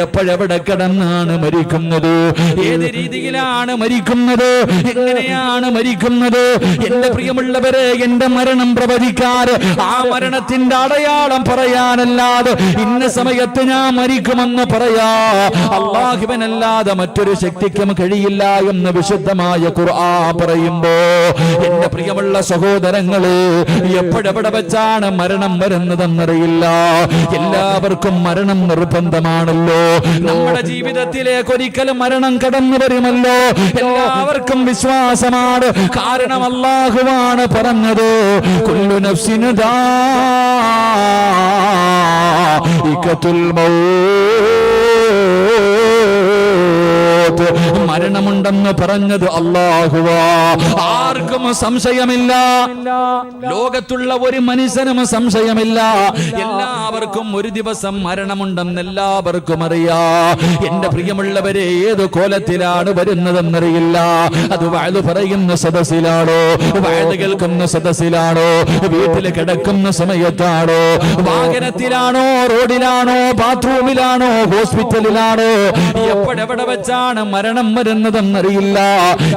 എപ്പോഴെവിടെ കിടന്നാണ് മരിക്കുന്നത്, ഏത് രീതിയിലാണ് മരിക്കുന്നത്, എങ്ങനെയാണ് മരിക്കുന്നത്? എന്റെ പ്രിയമുള്ളവരെ, എന്റെ മരണം പ്രവചിക്കാറ് ആ മരണത്തിന്റെ അടയാളം പറയാനല്ലാതെ ഇന്ന സമയത്ത് ഞാൻ മരിക്കുമെന്ന് പറയാ അല്ലാഹുവിനല്ലാതെ മറ്റൊരു ശക്തിക്കും കഴിയില്ല എന്ന് വിശുദ്ധമായ ഖുർആൻ പറയുമ്പോ എന്റെ പ്രിയമുള്ള സഹോദരങ്ങളെ, എപ്പോഴെവിടെ വെച്ചാണ് മരണം വരുന്നതെന്നറിയില്ല. എല്ലാവർക്കും മരണം നിർബന്ധമാണല്ലോ. നമ്മുടെ ജീവിതത്തിലേക്ക് ഒരിക്കലും മരണം കടന്നു വരുമല്ലോ. എല്ലാവർക്കും വിശ്വാസമാണ്. കാരണം അല്ലാഹുവാണ് പറഞ്ഞത്, കുല്ലു നഫ്സിൻ ദാഇഖത്തുൽ മൗത്ത്, മരണമുണ്ടെന്ന് പറഞ്ഞത് അല്ലാഹുവാ. ആർക്കും സംശയമില്ല, ലോകത്തുള്ള ഒരു മനുഷ്യനും സംശയമില്ല. എല്ലാവർക്കും ഒരു ദിവസം മരണമുണ്ടെന്ന് എല്ലാവർക്കും അറിയാ. എന്റെ പ്രിയമുള്ളവരെ, ഏത് കോലത്തിലാണ് വരുന്നതെന്നറിയില്ല. അത് വഅദ് പറയുന്ന സദസ്സിലാണോ, വഅദ് കേൾക്കുന്ന സദസ്സിലാണോ, വീട്ടിൽ കിടക്കുന്ന സമയത്താണോ, വാഹനത്തിലാണോ, റോഡിലാണോ, ബാത്റൂമിലാണോ, ഹോസ്പിറ്റലിലാണോ, എപ്പോഴെവിടെ വെച്ചാണ് മരണം വരുന്നതെന്നറിയില്ല.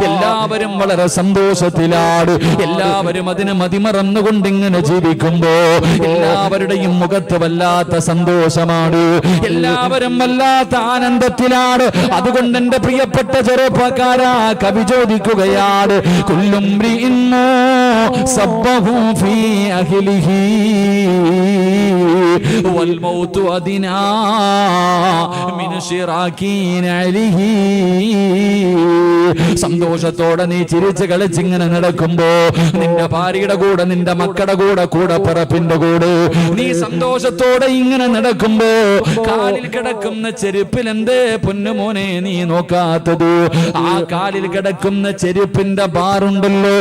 എല്ലാവരും വളരെ സന്തോഷത്തിലാണ്. എല്ലാവരും അതിന് മതിമറന്നുകൊണ്ട് ഇങ്ങനെ ജീവിക്കുമ്പോ എല്ലാവരുടെയും മുഖത്ത് വല്ലാത്ത സന്തോഷമാണ്. എല്ലാവരും വല്ലാത്ത ആനന്ദത്തിലാണ്. അതുകൊണ്ട് എന്റെ പ്രിയപ്പെട്ട ചെറുപ്പക്കാരാ, കവി ചോദിക്കുകയാണ്, കുല്ലും സബ്ബഹു ഫീ അഹ്ലിഹി വൽ മൗതു അദിനാ മിൻ ശിറാകീൻ അലിഹി. സന്തോഷത്തോടെ നീ ചിരിച്ച് കളിച്ചിങ്ങനെ നടക്കുമ്പോ നിന്റെ ഭാര്യയുടെ കൂടെ, നിന്റെ മക്കളുടെ കൂടെ, കൂടപ്പിറപ്പിന്റെ കൂടെ നീ സന്തോഷത്തോടെ ഇങ്ങനെ നടക്കുമ്പോ കാലിൽ കിടക്കുന്ന ചെരുപ്പിൽ എന്തേ പൊന്നുമോനെ നീ നോക്കാത്തത്? ആ കാലിൽ കിടക്കുന്ന ചെരുപ്പിന്റെ ബാറുണ്ടല്ലോ,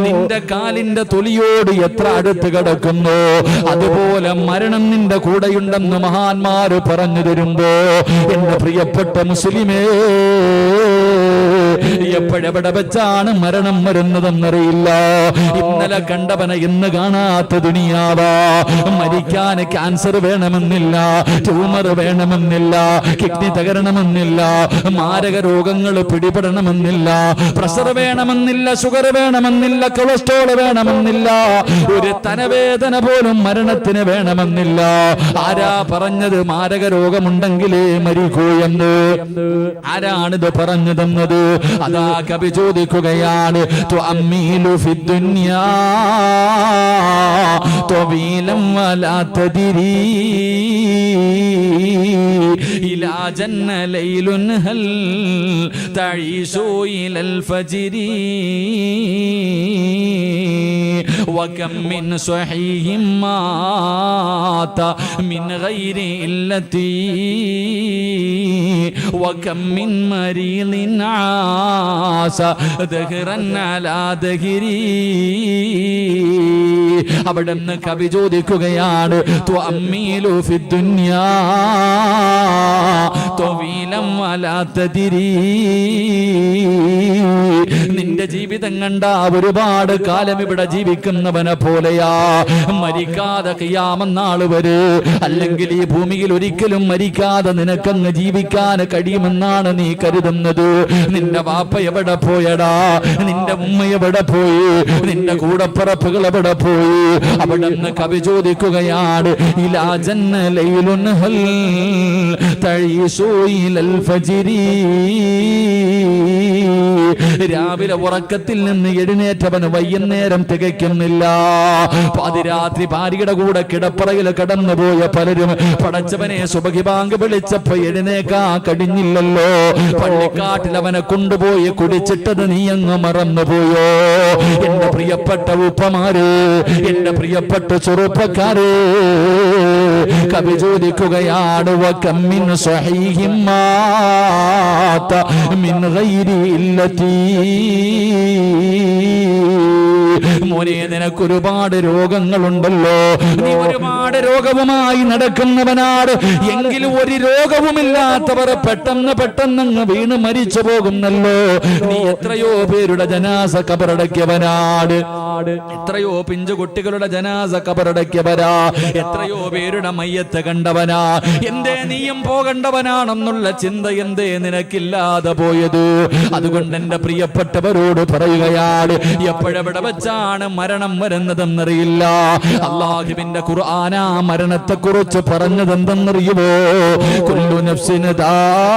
നിന്റെ കാലിന്റെ തൊലിയോട് എത്ര അടുത്ത് കിടക്കുന്നു, അതുപോലെ മരണം നിന്റെ കൂടെയുണ്ടെന്ന് മഹാന്മാര് പറഞ്ഞു തരുമ്പോ എന്റെ പ്രിയപ്പെട്ട മുസ്ലിമേ, എപ്പോഴെവിടെ വെച്ചാണ് മരണം വരുന്നതെന്നറിയില്ല. ഇന്നലെ കണ്ടവനെ ഇന്ന് കാണാത്ത ദുനിയാവാ. മരിക്കാൻ ക്യാൻസർ വേണമെന്നില്ല, ട്യൂമർ വേണമെന്നില്ല, കിഡ്നി തകരണമെന്നില്ല, മാരക രോഗങ്ങൾ പിടിപെടണമെന്നില്ല, പ്രഷർ വേണമെന്നില്ല, ഷുഗർ വേണമെന്നില്ല, കൊളസ്ട്രോൾ വേണമെന്നില്ല, ഒരു തലവേദന പോലും മരണത്തിന് വേണമെന്നില്ല. ആരാ പറഞ്ഞത് മാരക രോഗമുണ്ടെങ്കിലേ മരിക്കൂ എന്ന്? ആരാണിത് പറഞ്ഞു തന്നത്? അതാ കവി ചോദിക്കുകയാണ്, തുഅമ്മീലു ഫിദ്ദുനിയാ തവീലൻ വലാ തദ്രി ഇലാ ജന്ന ലൈലുൻ ഹൽ തഈശു ഇലൽ ഫജ്രി വകം മിൻ സ്വഹീഹിൻ മാത മിൻ ഗൈരി ഇല്ലതി വകം മിൻ മരീദിൻ ആസ ദഹ്റൻ അലാ ദഹ്രി. അവിടുന്ന് കവി ചോദിക്കുകയാണ്, തുഅമ്മീലു ഫിദ്ദുനിയാ തവീലൻ വലാ തദ്രി. നിന്റെ ജീവിതം കണ്ട ഒരുപാട് കാലം ഇവിടെ ജീവിക്കുന്നവനെ പോലെയാ. മരിക്കാതെ ഖിയാമത്ത് നാൾ വരെ, അല്ലെങ്കിൽ ഈ ഭൂമിയിൽ ഒരിക്കലും മരിക്കാതെ നിനക്കങ്ങ് ജീവിക്കാൻ കഴിയുമെന്നാണ് നീ കരുതുന്നത്? നിന്റെ വാപ്പ എവിടെ പോയടാ? നിന്റെ ഉമ്മ എവിടെ പോയി? നിന്റെ കൂടപ്പിറപ്പുകൾ എവിടെ പോയി? അവിടെ നിന്ന് കവി ചോദിക്കുകയാണ്, ഇലാ ജന്ന ലൈലുൻ ഹൽ തഈശു ഇലൽ ഫജ്രി. രാവിലെ ഉറക്കത്തിൽ നിന്ന് എഴുന്നേറ്റവന് വൈകുന്നേരം തികയ്ക്കുന്നില്ല. പാതിരാത്രി ഭാര്യയുടെ കൂടെ കിടപ്പറയിൽ കടന്നുപോയ പലരും പടച്ചവനെ സുബഹി ബാങ്ക് വിളിച്ചപ്പോ എഴുന്നേക്കാ കഴിഞ്ഞില്ലല്ലോ. പള്ളിക്കാട്ടിൽ അവനെ കൊണ്ടുപോയി കുടിച്ചിട്ടത് നീ അങ്ങ് മറന്നുപോയോ? എന്റെ പ്രിയപ്പെട്ട ഉപ്പമാര്, എന്റെ പ്രിയപ്പെട്ട ചെറുപ്പക്കാര്, കവി ചോദിക്കുകയാണ്, വകം മിൻ സ്വഹീഹിൻ മാത മിൻ ഗൈരി ഇല്ലതി. മോനെ, നിനക്ക് ഒരുപാട് രോഗങ്ങളുണ്ടല്ലോ, നീ ഒരുപാട് രോഗവുമായി നടക്കുന്നവനാണ്. എങ്കിലും ഒരു രോഗവുമില്ലാത്തവർ പെട്ടെന്ന് വീണ് മരിച്ചു പോകുന്നല്ലോ. നീ എത്രയോ പേരുടെ ജനാസ കബറടക്കിയവനാണ്, എത്രയോ പിഞ്ചു കുട്ടികളുടെ ജനാസ കബറടക്കിയവരാ, എത്രയോ പേരുടെ മയ്യത്ത് കണ്ടവനാ, എന്തേ നീയും പോകേണ്ടവനാണെന്നുള്ള ചിന്ത എന്തേ നിനക്കില്ലാതെ പോയത്? അതുകൊണ്ട് എന്റെ പ്രിയപ്പെട്ടവരോട് പറയുകയാണ്, എപ്പോഴെവിടെ വെച്ചാണ് മരണം വരുന്നതെന്നറിയില്ല. അല്ലാഹുവിന്റെ ഖുർആനാ മരണത്തെ കുറിച്ച് പറഞ്ഞതെന്തെന്നറിയുമോ? കുല്ലു നഫ്സിൻ ദാഇഖത്തുൽ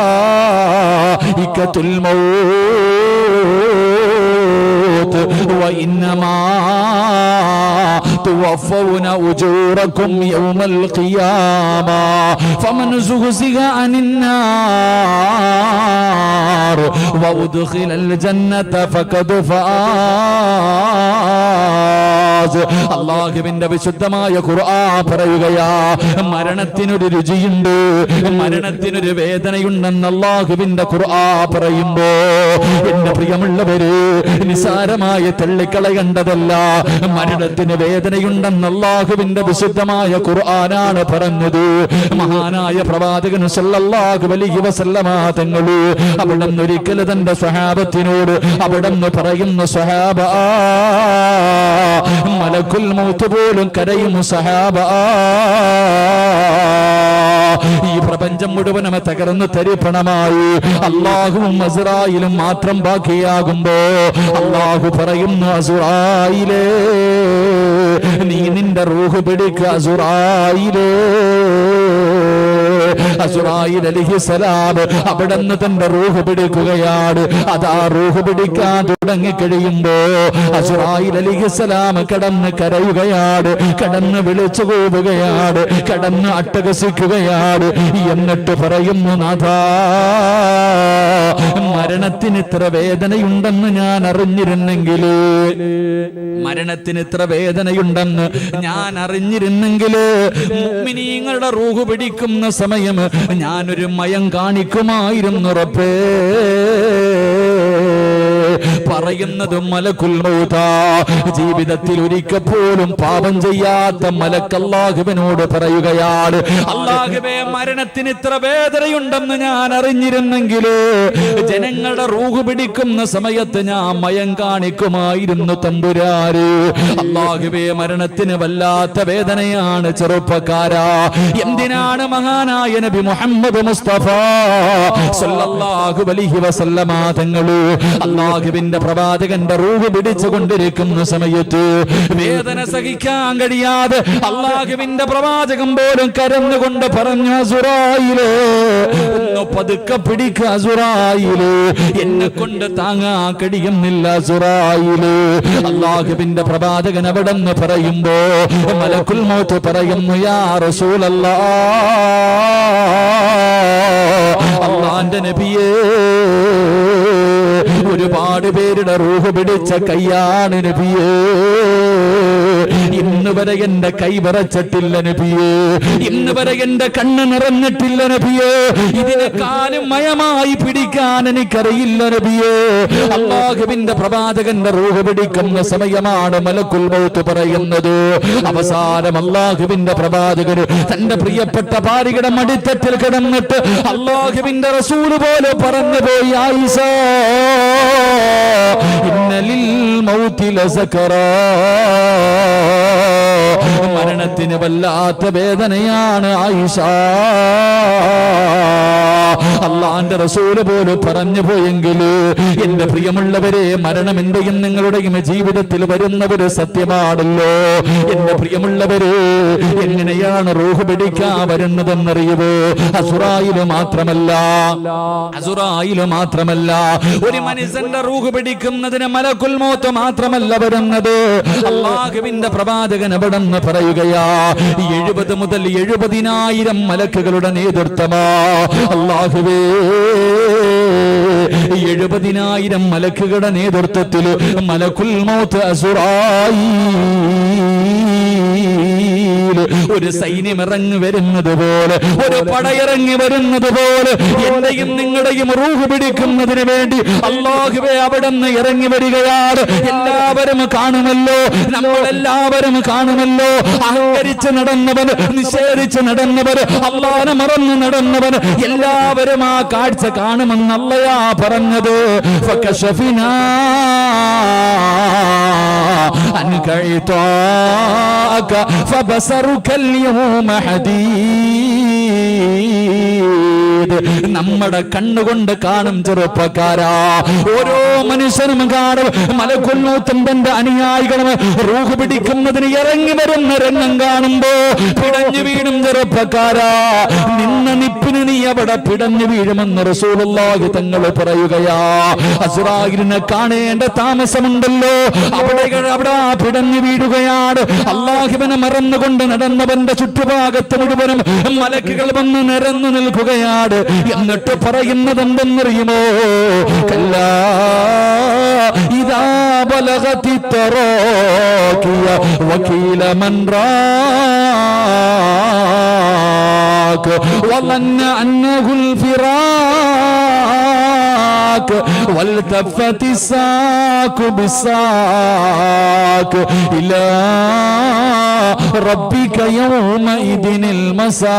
മൗത്ത് വഇന്നമാ തുവഫൗന ഉജൂറകും യൗമൽ ഖിയാമ ഫമൻ സുഹ്സിഹ അനിൻ നാർ വഉദ്ഖിലൽ ജന്നത ഫഖദ് ഫാസ്. അല്ലാഹുവിന്റെ വിശുദ്ധമായ ഖുർആൻ പറയുകയാ, മരണത്തിനൊരു രുചിയുണ്ട്, മരണത്തിനൊരു വേദനയുണ്ടെന്ന് അല്ലാഹുവിന്റെ ഖുർആൻ പറയുമ്പോ എന്റെ പ്രിയമുള്ളവര് നിസാരമായ തള്ളിക്കളയേണ്ടതല്ല. മരണത്തിന് വേദനയുണ്ടെന്ന് അല്ലാഹുവിന്റെ വിശുദ്ധമായ ഖുർആനാണ് പറഞ്ഞത്. മഹാനായ പ്രവാചകൻ സല്ലല്ലാഹു അലൈഹി വസല്ലമ തങ്ങൾ അവിടുന്ന് ഒരിക്കൽ തന്റെ സ്വഹാബത്തിനോട് അവിടുന്ന് പറയുന്നു, സ്വഹാബ, മലക്കുൽ മൗത്ത് പോലും കരയും സ്വഹാബ. ഈ പ്രപഞ്ചം മുഴുവനും തകർന്ന് തരിപ്പണമായി അല്ലാഹുവും അസ്റായിലും മാത്രം ബാക്കിയാകുമ്പോ അല്ലാഹു പറയുന്നു, അസ്റായിലേ, നീ നിന്റെ റൂഹ് പിടിക്കുക. അസ്റായിലേ, അസ്റായിൽ അലൈഹിസ്സലാം അവിടുന്ന് തന്റെ റൂഹ് പിടിക്കുകയാണ്. അതാ റൂഹ് പിടിക്കാൻ തുടങ്ങി കഴിയുമ്പോ അസ്റായിൽ അലൈഹിസ്സലാം കടന്ന് കരയുകയാണ്, കടന്ന് വിളിച്ചു പോവുകയാണ്, കടന്ന് അട്ടഹസിക്കുകയാണ്. എന്നിട്ട് പറയുന്നു, നാഥാ, മരണത്തിന് ഇത്ര വേദനയുണ്ടെന്ന് ഞാൻ അറിഞ്ഞിരുന്നെങ്കിൽ, മരണത്തിന് ഇത്ര വേദനയുണ്ടെന്ന് ഞാൻ അറിഞ്ഞിരുന്നെങ്കിൽ മുഅ്മിനീങ്ങളുടെ റൂഹ് പിടിക്കുന്ന സമയം ഞാനൊരു മയം കാണിക്കുമായിരുന്നു റബ്ബേ. പറയുന്നത് മലക്കുൽ മൗത, ജീവിതത്തിൽ ഒരിക്കൽ പോലും പാപം ചെയ്യാത്ത മലക്ക് അല്ലാഹുവിനോട് പറയുകയാണ്, അല്ലാഹുവേ, മരണത്തിന് ഇത്ര വേദനയുണ്ടെന്ന് ഞാൻ അറിഞ്ഞിരുന്നെങ്കിൽ ജനങ്ങളുടെ റൂഹ് പിടിക്കുന്ന സമയത്ത് ഞാൻ മയം കാണിക്കുമായിരുന്നു തമ്പുരാന്. അല്ലാഹുവേ, മരണത്തിന് വല്ലാത്ത വേദനയാണ് ചെറുപ്പക്കാരാ. എന്തിനാണ് മഹാനായ നബി മുഹമ്മദ് മുസ്തഫ സല്ലല്ലാഹു അലൈഹി വസല്ലമ തങ്ങൾ അല്ലാഹുവിന്റെ പ്രവാചകന്റെ റൂഹ് പിടിച്ചുകൊണ്ടിരിക്കുന്ന സമയത്ത് വേദന സഹിക്കാൻ കഴിയാതെ അല്ലാഹുവിന്റെ പ്രവാചകൻ പോലും കരഞ്ഞുകൊണ്ട് പറഞ്ഞു, അസ്റായിലേ, ഒന്ന് പതുക്കെ പിടിക്കുക അസ്റായിലേ, എന്നെ കൊണ്ട് താങ്ങാൻ കഴിയുന്നില്ല അസ്റായിലേ. അല്ലാഹുവിന്റെ പ്രവാചകൻ അവിടെന്ന് പറയുമ്പോ മലക്കുൽ മൗത്ത് പറയുന്നു, യാ റസൂലല്ലാഹ്, അല്ലാഹുവിന്റെ നബിയേ, ഒരുപാട് പേരുടെ റൂഹ് പിടിച്ച കയ്യാണ് നബിയേ, ഇന്ന് വരെ എന്റെ കൈ വിറച്ചിട്ടില്ല നബിയേ, ഇന്ന് വരെ എന്റെ കണ്ണ് നിറഞ്ഞിട്ടില്ല നബിയേ, ഇതിനെക്കാളും മയമായി പിടിക്കാൻ എനിക്കറിയില്ല നബിയേ. അല്ലാഹുവിന്റെ പ്രവാചകന്റെ റൂഹ് പിടിക്കുന്ന സമയമാണ് മലക്കുൽ മൗത്ത് പറയുന്നത്. അവസാനം അല്ലാഹുവിന്റെ പ്രവാചകൻ തന്റെ പ്രിയപ്പെട്ട ഭാര്യയുടെ മടിത്തട്ടിൽ കിടന്നിട്ട് അല്ലാഹുവിന്റെ റസൂല് പോലെ പറഞ്ഞു പോയി, ആയിഷ, ഇന്നലിൽ മൗതി ലസകറാ, മരണത്തിന് വല്ലാത്ത വേദനയാണ് ആയിഷ. അല്ലാഹുവിന്റെ റസൂല് പോലും പറഞ്ഞു പോയെങ്കിൽ എന്റെ പ്രിയമുള്ളവരെ, മരണം എന്റെയും നിങ്ങളുടെയും ജീവിതത്തിൽ വരുന്ന ഒരു സത്യമാണല്ലോ. എന്റെ പ്രിയമുള്ളവരെ, എങ്ങനെയാണ് റൂഹ് പിടിക്കാൻ വരുന്നതെന്നറിയുമോ? അസ്റായില് മാത്രമല്ല ഒരു മനുഷ്യന്റെ റൂഹ് പിടിക്കുന്നതിന് മലക്കുൽ മൗത്ത് മാത്രമല്ല വരുന്നത്. അല്ലാഹുവിന്റെ പ്രവാചകൻ അവിടെന്ന് പറയുകയാ, 70 മുതൽ 70,000 മലക്കുകളുടെ നേതൃത്വമാ. അല്ലാഹുവേ, 70,000 മലക്കുകളുടെ നേതൃത്വത്തിൽ മലക്കുൽ മൗത്ത് അസ്റായീൽ ഒരു സൈന്യം ഇറങ്ങി വരുന്നത് പോലെ, ഒരു പടയിറങ്ങി വരുന്നത് പോലെ എന്റെയും നിങ്ങളുടെയും റൂഹ് പിടിക്കുന്നതിന് വേണ്ടി അല്ലാഹുവേ അവിടുന്ന് ഇറങ്ങി വരികയാണ്. എല്ലാവരും കാണുമല്ലോ, നമ്മളെല്ലാവരും കാണുമല്ലോ. അഹങ്കരിച്ച് നടന്നവൻ, നിഷേധിച്ച് നടന്നവൻ, അല്ലാഹുവിനെ മറന്നു നടന്നവൻ, എല്ലാവരും ആ കാഴ്ച കാണുമെന്ന് അല്ലയാ പറഞ്ഞത്. ഫകശഫിനാ അൻക ഇതാ റാക ഫബസറുകൽ യൗമ ഹദീദ്. നമ്മുടെ കണ്ണുകൊണ്ട് കാണും ചെറുപ്പക്കാരാ, ഓരോ മനുഷ്യനും കാണും മലക്കുൽ മൗത്തും തന്റെ അനുയായികളും റൂഹ് പിടിക്കുന്നതിന് ഇറങ്ങി വരുന്ന രംഗം കാണുമ്പോ പിടഞ്ഞു വീഴും ചെറുപ്പക്കാരാ. നിന്ന നിപ്പിന് നീ അവിടെ പിടഞ്ഞു വീഴുമെന്ന് റസൂലുള്ളാഹി തങ്ങൾ പറയുകയാ. അസ്റായിലിനെ കാണേണ്ട താമസമുണ്ടല്ലോ, അവിടെ പിടഞ്ഞു വീഴുകയാണ്. അല്ലാഹുവിനെ മറന്നുകൊണ്ട് നടന്നവന്റെ ചുറ്റുഭാഗത്ത് മുഴുവനും മലക്കുകൾ വന്ന് നിരന്നു നിൽക്കുകയാണ്. എന്നിട്ട് പറയുന്നത് എന്തെന്നറിയുമോ? കല്ലാ ഇദാ ബലഗതി തറാകിയ വകീല മൻ റാക വലന്ന അന്നഹുൽ ഫിറാക വൽതഫതി സാഖു ബിസാഖ് ഇലാ റബ്ബിക യൗമഇദിനിൽ മസാഖ്.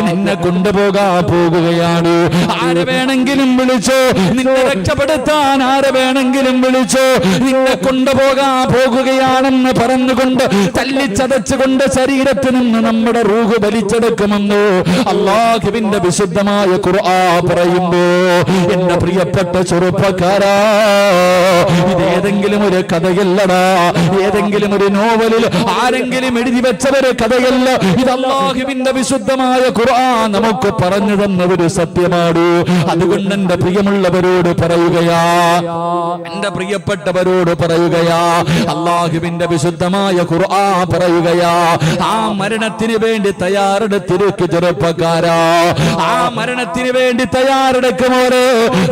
നിന്നെ കൊണ്ടുപോകാൻ പോകുകയാണ്. ആരെ വേണമെങ്കിലും വിളിച്ചോ, നിന്നെ രക്ഷപ്പെടുത്താൻ ആരെ വേണമെങ്കിലും വിളിച്ചോ. നിന്നെ കൊണ്ടുപോകാൻ പോകുകയാണെന്ന് പറഞ്ഞുകൊണ്ട് തല്ലിച്ചതച്ചുകൊണ്ട് ശരീരത്തിൽ നിന്ന് നമ്മുടെ റൂഹ് വലിച്ചെടുക്കുമെന്ന് അല്ലാഹുവിന്റെ വിശുദ്ധമായ ഖുർആൻ പറയുമ്പോ, എന്റെ പ്രിയപ്പെട്ട ചെറുപ്പക്കാരാ, ഇതേതെങ്കിലും ഒരു കഥയല്ലടാ, ഏതെങ്കിലും ഒരു നോവലിൽ ആരെങ്കിലും എഴുതി വെച്ച ഒരു കഥയല്ല. ഇത് അല്ലാഹുവിന്റെ വിശുദ്ധമായ ഖുർആൻ നമുക്ക് പറഞ്ഞു തന്ന ഒരു സത്യമാണ്. അതുകൊണ്ട് എന്റെ പ്രിയമുള്ളവരോട് പറയുകയാ, എന്റെ പ്രിയപ്പെട്ടവരോട് പറയുകയാ, അല്ലാഹുവിന്റെ വിശുദ്ധമായ ഖുർആൻ പറയുകയാ, ആ മരണത്തിന് വേണ്ടി തയ്യാറെടുത്തിരിക്കു ചെറുപ്പക്കാരാ. ആ മരണത്തിന് വേണ്ടി തയ്യാറെടുക്കുമോരെ.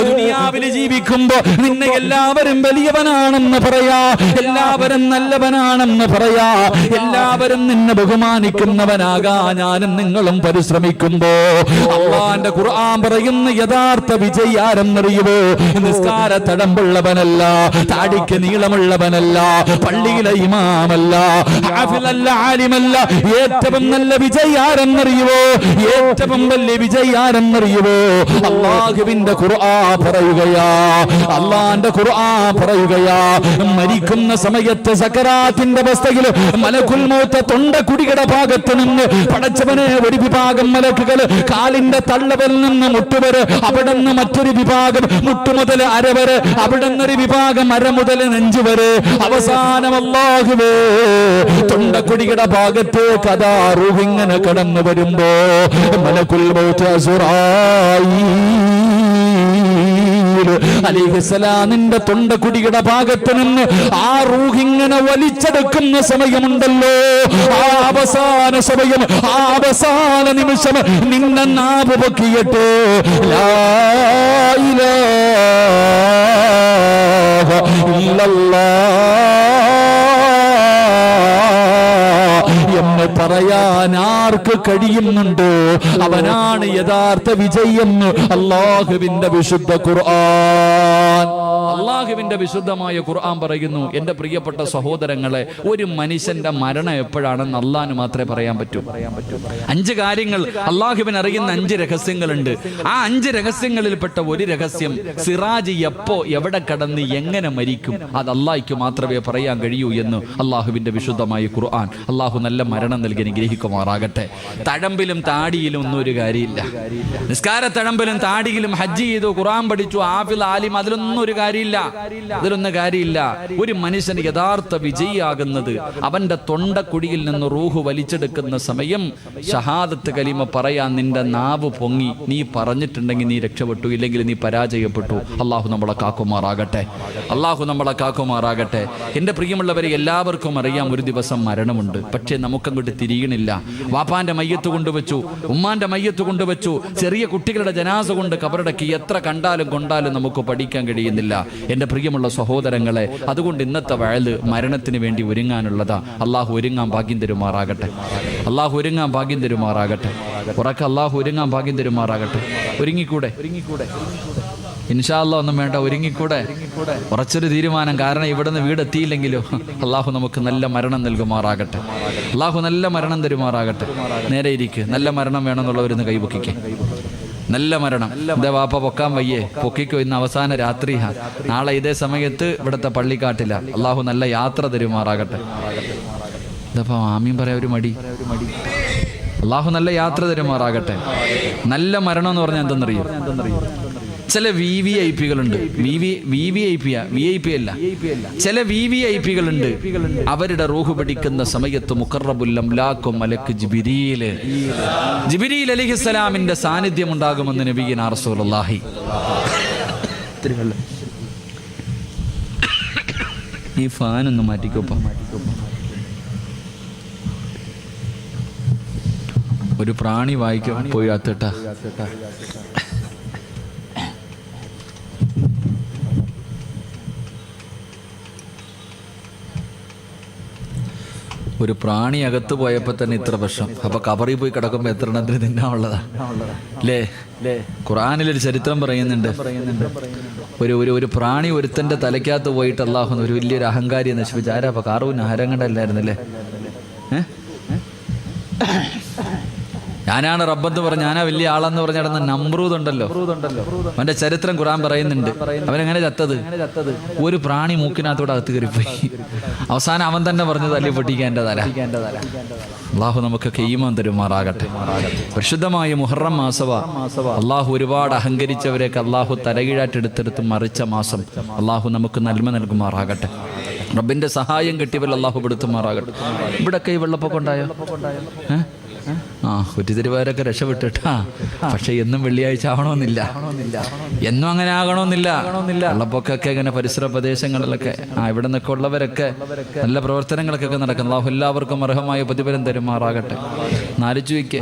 ദുനിയാവിൽ ജീവിക്കുമ്പോ നിന്നെ എല്ലാവരും വലിയവനാണെന്ന് പറയാ, എല്ലാവരും നല്ലവനാണെന്ന് പറയാ, എല്ലാവരും നിന്നെ ബഹുമാനിക്കുന്നവനാകാ ഞാനും നിങ്ങളും പരിശ്രമിക്കുമ്പോ അല്ലാഹുവിന്റെ ഖുർആൻ പറയുന്ന യഥാർത്ഥ വിജയി ആരെന്നറിയുമോ? നിസ്കാര തടമ്പുള്ളവനല്ല, താടിക്ക് നീളമുള്ളവനല്ല, പള്ളിയിലെ ഇമാമല്ല, ഹാഫിളല്ല, ആലിമല്ല. ഏറ്റവും നല്ല വിജയി ആരെന്നറിയുമോ? ഏറ്റവും വലിയ വിജയി ആരെന്നറിയുമോ? അല്ലാഹുവിന്റെ ഖുർആൻ പറയുകയാ, അല്ലാഹുവിന്റെ ഖുർആൻ പറയുകയാ, മരിക്കുന്ന സമയത്ത് സക്കറാത്തിന്റെ അവസ്ഥയിൽ മലക്കുൽ മൗത്ത് തൊണ്ടക്കുടിയുടെ ഭാഗത്ത് നിന്ന് പടച്ചവനെ ഒരു വിഭാഗം മലക്കുകൾ കാലിന്റെ തള്ളവൽ നിന്ന് മുട്ടുവരെ, അവിടെ നിന്ന് മറ്റൊരു വിഭാഗം മുട്ടുമുതൽ അരവരെ, അവിടെ നിന്നൊരു വിഭാഗം അര മുതൽ നെഞ്ചു വരെ, അവസാനം അല്ലാഹുവേ തൊണ്ടക്കുടിയുടെ ഭാഗത്ത് കഥാ റൂഹ് ഇങ്ങനെ കടന്നു വരുമ്പോ മലക്കുൽ മൗത്ത് അസ്റായീൽ അലൈഹിസ്സലാമിന്റെ തൊണ്ടക്കുടിയുടെ ഭാഗത്ത് നിന്ന് ആ റൂഹ് ഇങ്ങനെ വലിച്ചെടുക്കുന്ന സമയമുണ്ടല്ലോ, ആ അവസാന സമയം, ആ അവസാന നിമിഷം നിന്നെ നാവ് പൊക്കിയിട്ട് ലാ ഇലാഹ ഇല്ലല്ലാഹ് എന്ന് പറയാൻ ആർക്ക് കഴിയുന്നുണ്ടോ അവനാണ് യഥാർത്ഥ വിജയെന്ന് അല്ലാഹുവിന്റെ വിശുദ്ധ ഖുർആൻ. അല്ലാഹുവിന്റെ വിശുദ്ധമായ ഖുർആൻ പറയുന്നു. എന്റെ പ്രിയപ്പെട്ട സഹോദരങ്ങളെ, ഒരു മനുഷ്യന്റെ മരണം എപ്പോഴാണെന്ന് അല്ലാഹുവിന് മാത്രമേ പറയാൻ പറ്റൂ. 5 കാര്യങ്ങൾ അല്ലാഹുവിന് അറിയുന്ന 5 രഹസ്യങ്ങളുണ്ട്. ആ 5 രഹസ്യങ്ങളിൽപ്പെട്ട ഒരു രഹസ്യം, സിറാജ് എപ്പോ എവിടെ കടന്ന് എങ്ങനെ മരിക്കും, അത് അല്ലാഹുവിന് മാത്രമേ പറയാൻ കഴിയൂ എന്ന് അല്ലാഹുവിന്റെ വിശുദ്ധമായ ഖുർആൻ. അല്ലാഹു നല്ല മരണം നൽകി അനുഗ്രഹിക്കുമാറാകട്ടെ. തഴമ്പിലും താടിയിലും ഒന്നും ഒരു കാര്യമില്ല. നിസ്കാര തഴമ്പിലും താടിയിലും ഹജ്ജ് ചെയ്തു, ഖുർആൻ പഠിച്ചു, ആഫിൽ ആലിം, അതിലൊന്നും ഒരു കാര്യമില്ല, അതിലൊന്നും കാര്യമില്ല. ഒരു മനുഷ്യന് യഥാർത്ഥ വിജയിയാകുന്നത് അവന്റെ തൊണ്ടക്കുടിയിൽ നിന്ന് റൂഹ് വലിച്ചെടുക്കുന്ന സമയം ഷഹാദത്ത് കലിമ പറയാൻ നിന്റെ നാവ് പൊങ്ങി നീ പറഞ്ഞിട്ടുണ്ടെങ്കിൽ നീ രക്ഷപ്പെട്ടു, ഇല്ലെങ്കിൽ നീ പരാജയപ്പെട്ടു. അള്ളാഹു നമ്മളെ കാക്കുമാറാകട്ടെ, അള്ളാഹു നമ്മളെ കാക്കുമാറാകട്ടെ. എന്റെ പ്രിയമുള്ളവരെ, എല്ലാവർക്കും അറിയാം ഒരു ദിവസം മരണമുണ്ട്. പക്ഷേ നമുക്കങ്ങോട്ട് തിരിയണില്ല. വാപ്പാന്റെ മയ്യത്ത് കൊണ്ടുവച്ചു, ഉമ്മാന്റെ മയ്യത്ത് കൊണ്ടുവച്ചു, ചെറിയ കുട്ടികളുടെ ജനാസ കൊണ്ട് കബറടക്കി, എത്ര കണ്ടാലും കൊണ്ടാലും നമുക്ക് പഠിക്കാൻ കഴിയുന്നില്ല. എന്റെ പ്രിയമുള്ള സഹോദരങ്ങളെ, അതുകൊണ്ട് ഇന്നത്തെ വയല് മരണത്തിന് വേണ്ടി ഒരുങ്ങാനുള്ളതാ. അള്ളാഹു ഒരുങ്ങാൻ ഭാഗ്യം തരുമാറാകട്ടെ, അള്ളാഹു ഒരുങ്ങാൻ ഭാഗ്യം തരുമാറാകട്ടെ. ഉറക്കെ അള്ളാഹു ഒരുങ്ങാൻ ഭാഗ്യം തരുമാറാകട്ടെ. ഒരുങ്ങിക്കൂടെ? ഇൻഷാ അല്ലാഹ് ഒന്നും വേണ്ട, ഒരുങ്ങിക്കൂടെ? ഉറച്ചൊരു തീരുമാനം. കാരണം ഇവിടുന്ന് വീടെത്തിയില്ലെങ്കിലോ അള്ളാഹു നമുക്ക് നല്ല മരണം നൽകുമാറാകട്ടെ, അള്ളാഹു നല്ല മരണം തരുമാറാകട്ടെ. നേരെ ഇരിക്ക്. നല്ല മരണം വേണമെന്നുള്ളവരൊന്ന് കൈപൊക്കിക്കേ. നല്ല മരണം. എൻ്റെ വാപ്പ പൊക്കാൻ വയ്യേ, പൊക്കിക്കോ, ഇന്ന് അവസാന രാത്രി, നാളെ ഇതേ സമയത്ത് ഇവിടുത്തെ പള്ളിക്കാട്ടില്ല. അള്ളാഹു നല്ല യാത്ര തരുമാറാകട്ടെ. ഇതപ്പോ ആമീൻ പറയാ ഒരു മടി. അള്ളാഹു നല്ല യാത്ര തരുമാറാകട്ടെ. നല്ല മരണം എന്ന് പറഞ്ഞാൽ എന്തെന്നറിയോ? ചില VVIP കളുണ്ട്. VIP അല്ല, ചില VVIP കളുണ്ട്. അവരുടെ റൂഹ് പിടിക്കുന്ന സമയത്ത് മുഖറബുൽ അംലാക്കും മലക്ക് ജിബ്രീൽ അലൈഹിസ്സലാമിന്റെ സാന്നിധ്യം ഉണ്ടാകുമെന്ന് നബിയുനാ റസൂലുള്ളാഹി. ഈ ഫാൻ ഒന്ന് മാറ്റിക്കോപ്പ. ഒരു പ്രാണി വായിക്കാൻ പോയി അത്തട്ട. ഒരു പ്രാണി അകത്ത് പോയപ്പോൾ തന്നെ ഇത്ര പ്രശ്നം. അപ്പൊ കബറിൽ പോയി കിടക്കുമ്പോ എത്ര എണ്ണത്തിന് തിന്നാനുള്ളതാ അല്ലേ? ഖുർആനിലൊരു ചരിത്രം പറയുന്നുണ്ട്. ഒരു പ്രാണി ഒരുത്തന്റെ തലയ്ക്കകത്ത് പോയിട്ട് അല്ലാഹു ഒരു വലിയൊരു അഹങ്കാരിയെ നശിപ്പിച്ചു. ആരാ? അപ്പൊ കാറൂന് ആരങ്ങണ്ടല്ലായിരുന്നല്ലേ? ഞാനാണ് റബ്ബെന്ന് പറഞ്ഞ്, ഞാനാ വലിയ ആളെന്ന് പറഞ്ഞ നടന്ന നമ്രൂദ് ഉണ്ടല്ലോ, അവന്റെ ചരിത്രം ഖുർആൻ പറയുന്നുണ്ട്. അവനെങ്ങനെ ചത്തത്? ഒരു പ്രാണി മൂക്കിനകത്തോടെ അകത്ത് കയറിപ്പോയി. അവസാനം അവൻ തന്നെ പറഞ്ഞു തല്ലി പൊട്ടിക്കാൻ എൻ്റെ തല. അള്ളാഹു നമുക്കൊക്കെ ഈമാൻ തരുമാറാകട്ടെ. പരിശുദ്ധമായ മുഹറം മാസവ. അള്ളാഹു ഒരുപാട് അഹങ്കരിച്ചവരെയൊക്കെ അള്ളാഹു തലകീഴാറ്റെടുത്തെടുത്ത് മറിച്ച മാസം. അള്ളാഹു നമുക്ക് നന്മ നൽകുമാറാകട്ടെ. റബ്ബിന്റെ സഹായം കിട്ടിയവർ അള്ളാഹു പെടുത്തുമാറാകട്ടെ. ഇവിടെയൊക്കെ ഈ വെള്ളപ്പൊക്കം ഉണ്ടായോ? കുറ്റിത്തിരിവാരൊക്കെ രക്ഷപ്പെട്ടിട്ടാ. പക്ഷെ എന്നും വെള്ളിയാഴ്ച ആവണമെന്നില്ല, എന്നും അങ്ങനെ ആകണമെന്നില്ല. വെള്ളപ്പൊക്കൊക്കെ ഇങ്ങനെ പരിസര പ്രദേശങ്ങളിലൊക്കെ ഇവിടെ നിന്നൊക്കെ ഉള്ളവരൊക്കെ നല്ല പ്രവർത്തനങ്ങളൊക്കെ നടക്കും. അല്ലാഹു എല്ലാവർക്കും അർഹമായ പ്രതിഫലം തരുമാറാകട്ടെ. നാലിച്ചുവയ്ക്ക്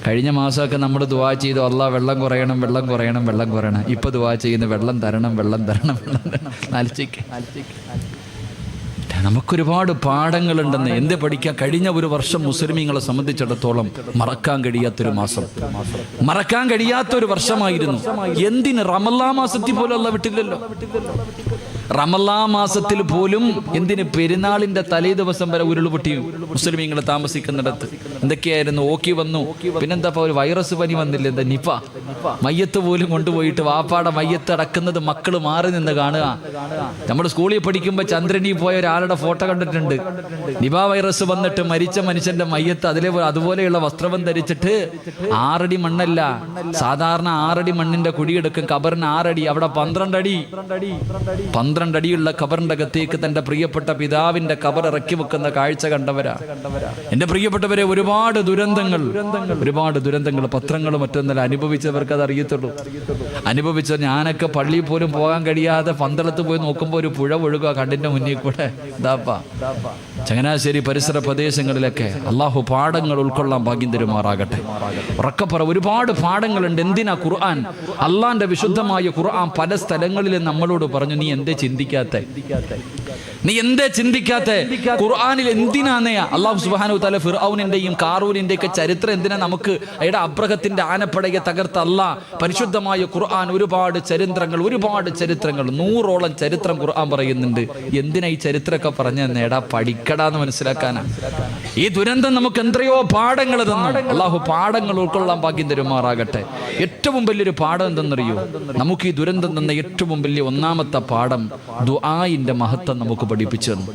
കഴിഞ്ഞ മാസമൊക്കെ നമ്മൾ ദുആ ചെയ്തു, അല്ലാഹ് വെള്ളം കുറയണം, വെള്ളം കുറയണം, വെള്ളം കുറയണം. ഇപ്പൊ ദുആ ചെയ്യുന്നു, വെള്ളം തരണം, വെള്ളം തരണം, വെള്ളം തരണം. നാലിച്ചുവയ്ക്ക് നമുക്കൊരുപാട് പാഠങ്ങളുണ്ടെന്ന്. എന്ത് പഠിക്കാൻ? കഴിഞ്ഞ ഒരു വർഷം മുസ്ലിമീങ്ങളെ സംബന്ധിച്ചിടത്തോളം മറക്കാൻ കഴിയാത്തൊരു മാസം, മറക്കാൻ കഴിയാത്തൊരു വർഷമായിരുന്നു. എന്തിന്? റമളാൻ മാസത്തിൽ പോലും അല്ലാഹ് വിട്ടില്ലല്ലോ. റമളാൻ മാസത്തിൽ പോലും എന്തിന്? പെരുന്നാളിന്റെ തലേ ദിവസം വരെ ഉരുൾപൊട്ടി മുസ്ലിമീങ്ങൾ താമസിക്കുന്നിടത്ത്. എന്തൊക്കെയായിരുന്നു? ഓക്കി വന്നു, പിന്നെന്താ ഒരു വൈറസ് പനി വന്നില്ല, എന്താ നിപ. മയ്യത്ത് പോലും കൊണ്ടുപോയിട്ട് വാപ്പാടെ മയ്യത്ത് അടക്കുന്നത് മക്കള് മാറി നിന്ന് കാണുക. നമ്മൾ സ്കൂളിൽ പഠിക്കുമ്പോൾ ചന്ദ്രനി പോയ ഒരാളുടെ ഫോട്ടോ കണ്ടിട്ടുണ്ട്. നിപ വൈറസ് വന്നിട്ട് മരിച്ച മനുഷ്യന്റെ മയ്യത്ത് അതുപോലെയുള്ള വസ്ത്രം ധരിച്ചിട്ട് 6 അടി മണ്ണല്ല, സാധാരണ 6 അടി മണ്ണിന്റെ കുഴിയെടുക്കും. കബറിന് 6 അടി, അവിടെ 12 അടി. 12 അടിയുള്ള കബറിന്റെ അകത്തേക്ക് തന്റെ പ്രിയപ്പെട്ട പിതാവിന്റെ കബർ ഇറക്കി വെക്കുന്ന കാഴ്ച കണ്ടവരാ. എന്റെ പ്രിയപ്പെട്ടവരെ, ഒരുപാട് ദുരന്തങ്ങൾ പത്രങ്ങളും മറ്റൊന്നല്ല അനുഭവിച്ചവർക്ക് അത് അറിയത്തുള്ളൂ. അനുഭവിച്ച ഞാനൊക്കെ പള്ളിയിൽ പോലും പോകാൻ കഴിയാതെ പന്തളത്ത് പോയി നോക്കുമ്പോൾ ഒരു പുഴ ഒഴുകുക കണ്ണിന്റെ മുന്നിൽ കൂടെ. ചങ്ങനാശ്ശേരി പരിസര പ്രദേശങ്ങളിലൊക്കെ അള്ളാഹു പാഠങ്ങൾ ഉൾക്കൊള്ളാൻ ഭാഗ്യം തരുമാറാകട്ടെ. ഉറക്കപ്പറ, ഒരുപാട് പാഠങ്ങളുണ്ട്. എന്തിനാ ഖുർആൻ, അള്ളാന്റെ വിശുദ്ധമായ ഖുർആൻ പല സ്ഥലങ്ങളിലും നമ്മളോട് പറഞ്ഞു, നീ എന്തേ ചിന്തിക്കാത്തെ? ഖുർആനിൽ എന്തിനാന്നേ അള്ളാഹു സുബ്ഹാനഹു തആല ഫിർഔനിന്റെയും കാറൂനിന്റെയും ഒക്കെ ചരിത്രം എന്തിനാ നമുക്ക്? അയാളുടെ അബ്രഹത്തിന്റെ ആനപ്പടയെ തകർത്ത അല്ലാഹ് പരിശുദ്ധമായ ഖുർആൻ ഒരുപാട് ചരിത്രങ്ങൾ 100ഓളം ചരിത്രം ഖുർആൻ പറയുന്നുണ്ട്. എന്തിനാ ഈ ചരിത്രമൊക്കെ പറഞ്ഞു നേടാ? പഠിക്കടാന്ന് മനസ്സിലാക്കാനാ. ഈ ദുരന്തം നമുക്ക് എത്രയോ പാഠങ്ങൾ തന്നു. അള്ളാഹു പാഠങ്ങൾ ഉൾക്കൊള്ളാൻ ഭാഗ്യം തരുമാറാകട്ടെ. ഏറ്റവും വലിയൊരു പാഠം എന്തെന്നറിയോ? നമുക്ക് ഈ ദുരന്തം തന്ന ഏറ്റവും വലിയ ഒന്നാമത്തെ പാഠം ദുആഇന്റെ മഹത്വം നമുക്ക് പഠിപ്പിച്ചു തന്നു.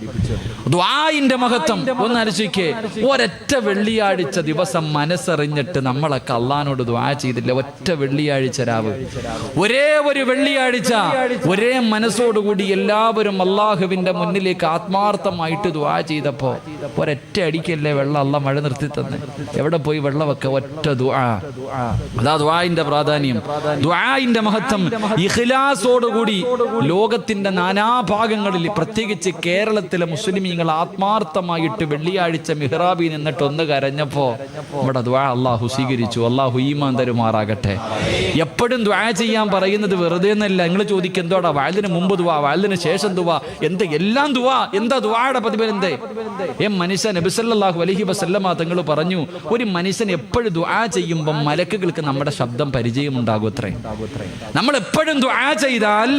ദുആഇന്റെ മഹത്വം ഒന്ന് ആലോചിക്കേ. ഒരൊറ്റ വെള്ളിയാഴ്ച ദിവസം മനസ്സറിഞ്ഞിട്ട് നമ്മളൊക്കെ അള്ളാഹിനോട് ദുആ ചെയ്തില്ല. ഒറ്റ വെള്ളിയാഴ്ച രാവ്, ഒരേ ഒരു വെള്ളിയാഴ്ച ഒരേ മനസ്സോടുകൂടി എല്ലാവരും അള്ളാഹുവിന്റെ മുന്നിലേക്ക് ആത്മാർത്ഥമായിട്ട് ദുആ ചെയ്തപ്പോ ഒരൊറ്റ അടിക്കല്ലേ വെള്ളം അള്ളാഹ് മഴ നിർത്തി തന്നെ. എവിടെ പോയി വെള്ളമൊക്കെ? ഒറ്റ ദുആ. അതാ ദുആഇന്റെ പ്രാധാന്യം, ദുആഇന്റെ മഹത്വം. ഇഖ്ലാസോടുകൂടി ലോകത്തിന്റെ നാനാഭാഗങ്ങളിൽ, പ്രത്യേകിച്ച് കേരളത്തിലെ മുസ്ലിമീങ്ങൾ ആത്മാർത്ഥമായിട്ട് വെള്ളിയാഴ്ച മിഹ്റാബിൽ നിന്നിട്ട് ഒന്ന് കരഞ്ഞപ്പോ ഇവിടെ ദുആ അള്ളാഹു സ്വീകരിച്ചു. അള്ളാഹു ഈമാൻ തരുമാറാകട്ടെ. എപ്പോഴും ദുആ ചെയ്യാൻ പറയുന്നത് വെറുതെ എന്നല്ല. നിങ്ങൾ ചോദിക്കും എന്തോടാ വഅലിന് മുമ്പ് ദുആ, വഅലിന് ശേഷം ദുആ, എന്ത് എല്ലാം ദുആ? എന്താ ദുആയുടെ പ്രതിഫലം? എന്തേ മനുഷ്യൻ നബി സല്ലല്ലാഹു അലൈഹി വസല്ലമ തങ്ങൾ പറഞ്ഞു, ഒരു മനുഷ്യൻ എപ്പോഴും ദുആ ചെയ്യുമ്പോൾ മലക്കുകൾക്ക് നമ്മുടെ ശബ്ദം പരിചയമുണ്ടാകും അത്രേ. നമ്മൾ എപ്പോഴും ദുആ ചെയ്താൽ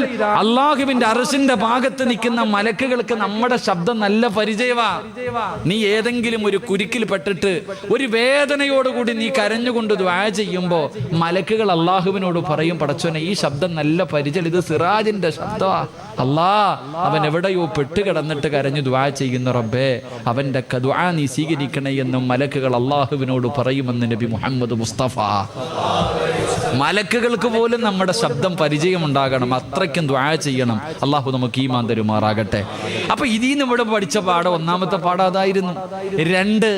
അള്ളാഹുവിന്റെ അർശിന്റെ ഭാഗത്ത് നിൽക്കുന്ന മലക്കുകൾക്ക് നമ്മുടെ ശബ്ദം നല്ല പരിചയമാ. നീ ഏതെങ്കിലും ഒരു കുരുക്കിൽ പെട്ടിട്ട് ഒരു വേദനയോടുകൂടി നീ കരഞ്ഞുകൊണ്ട് ദുആ ചെയ്യുമ്പോ മലക്കുകൾ അള്ളാഹുവിനോട് പറയും, പടച്ചോനെ ഈ ശബ്ദം നല്ല പരിചയം, ഇത് സിറാജിന്റെ ശബ്ദമാ. അല്ലാ, അവൻ എവിടെയോ പെട്ടുകിടന്നിട്ട് കരഞ്ഞു ദുആ ചെയ്യുന്ന റബ്ബേ, അവന്റെ ദുആ നീ സ്വീകരിക്കണേ എന്നും മലക്കുകൾ അള്ളാഹുവിനോട് പറയുമെന്ന് നബി മുഹമ്മദ് മുസ്തഫ. മലക്കുകൾക്ക് പോലും നമ്മുടെ ശബ്ദം പരിചയമുണ്ടാകണം, അത്രയ്ക്കും ദുആ ചെയ്യണം. അള്ളാഹു നമുക്ക് ഈമാൻ തരുമാറാകട്ടെ. അപ്പൊ ഇതിന്ന് ഇവിടെ പഠിച്ച പാഠം, ഒന്നാമത്തെ പാഠം അതായിരുന്നു. 2,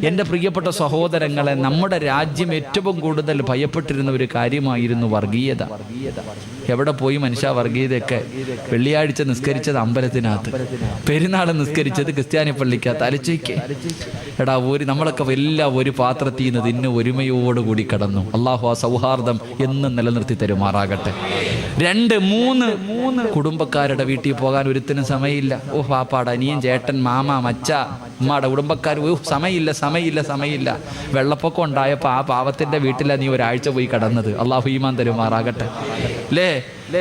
എൻ്റെ പ്രിയപ്പെട്ട സഹോദരങ്ങളെ, നമ്മുടെ രാജ്യം ഏറ്റവും കൂടുതൽ ഭയപ്പെട്ടിരുന്ന ഒരു കാര്യമായിരുന്നു വർഗീയത. എവിടെ പോയി മനുഷ്യ വർഗീയതയൊക്കെ? വെള്ളിയാഴ്ച നിസ്കരിച്ചത് അമ്പലത്തിനകത്ത്, പെരുന്നാൾ നിസ്കരിച്ചത് ക്രിസ്ത്യാനി പള്ളിക്കകത്ത്. അലച്ചയ്ക്ക് എടാ, നമ്മളൊക്കെ എല്ലാം ഒരു പാത്രത്തിൽ നിന്ന് തിന്ന് ഒരുമയോടുകൂടി കടന്നു. അള്ളാഹു ആ സൗഹാർദ്ദം എന്നും നിലനിർത്തി തരുമാറാകട്ടെ. 2, 3 കുടുംബക്കാരുടെ വീട്ടിൽ പോകാൻ ഒരുത്തിനും സമയമില്ല. ഓ പാപ്പാട്, അനിയൻ, ചേട്ടൻ, മാമ, മച്ച, ഉമ്മയുടെ കുടുംബക്കാർ, സമയമില്ല. വെള്ളപ്പൊക്കം ഉണ്ടായപ്പോൾ ആ പാവത്തിന്റെ വീട്ടിലാണ് നീ ഒരാഴ്ച പോയി കടന്നത്. അള്ളാഹു ഈമാൻ തരുമാറാകട്ടെ. അല്ലേ,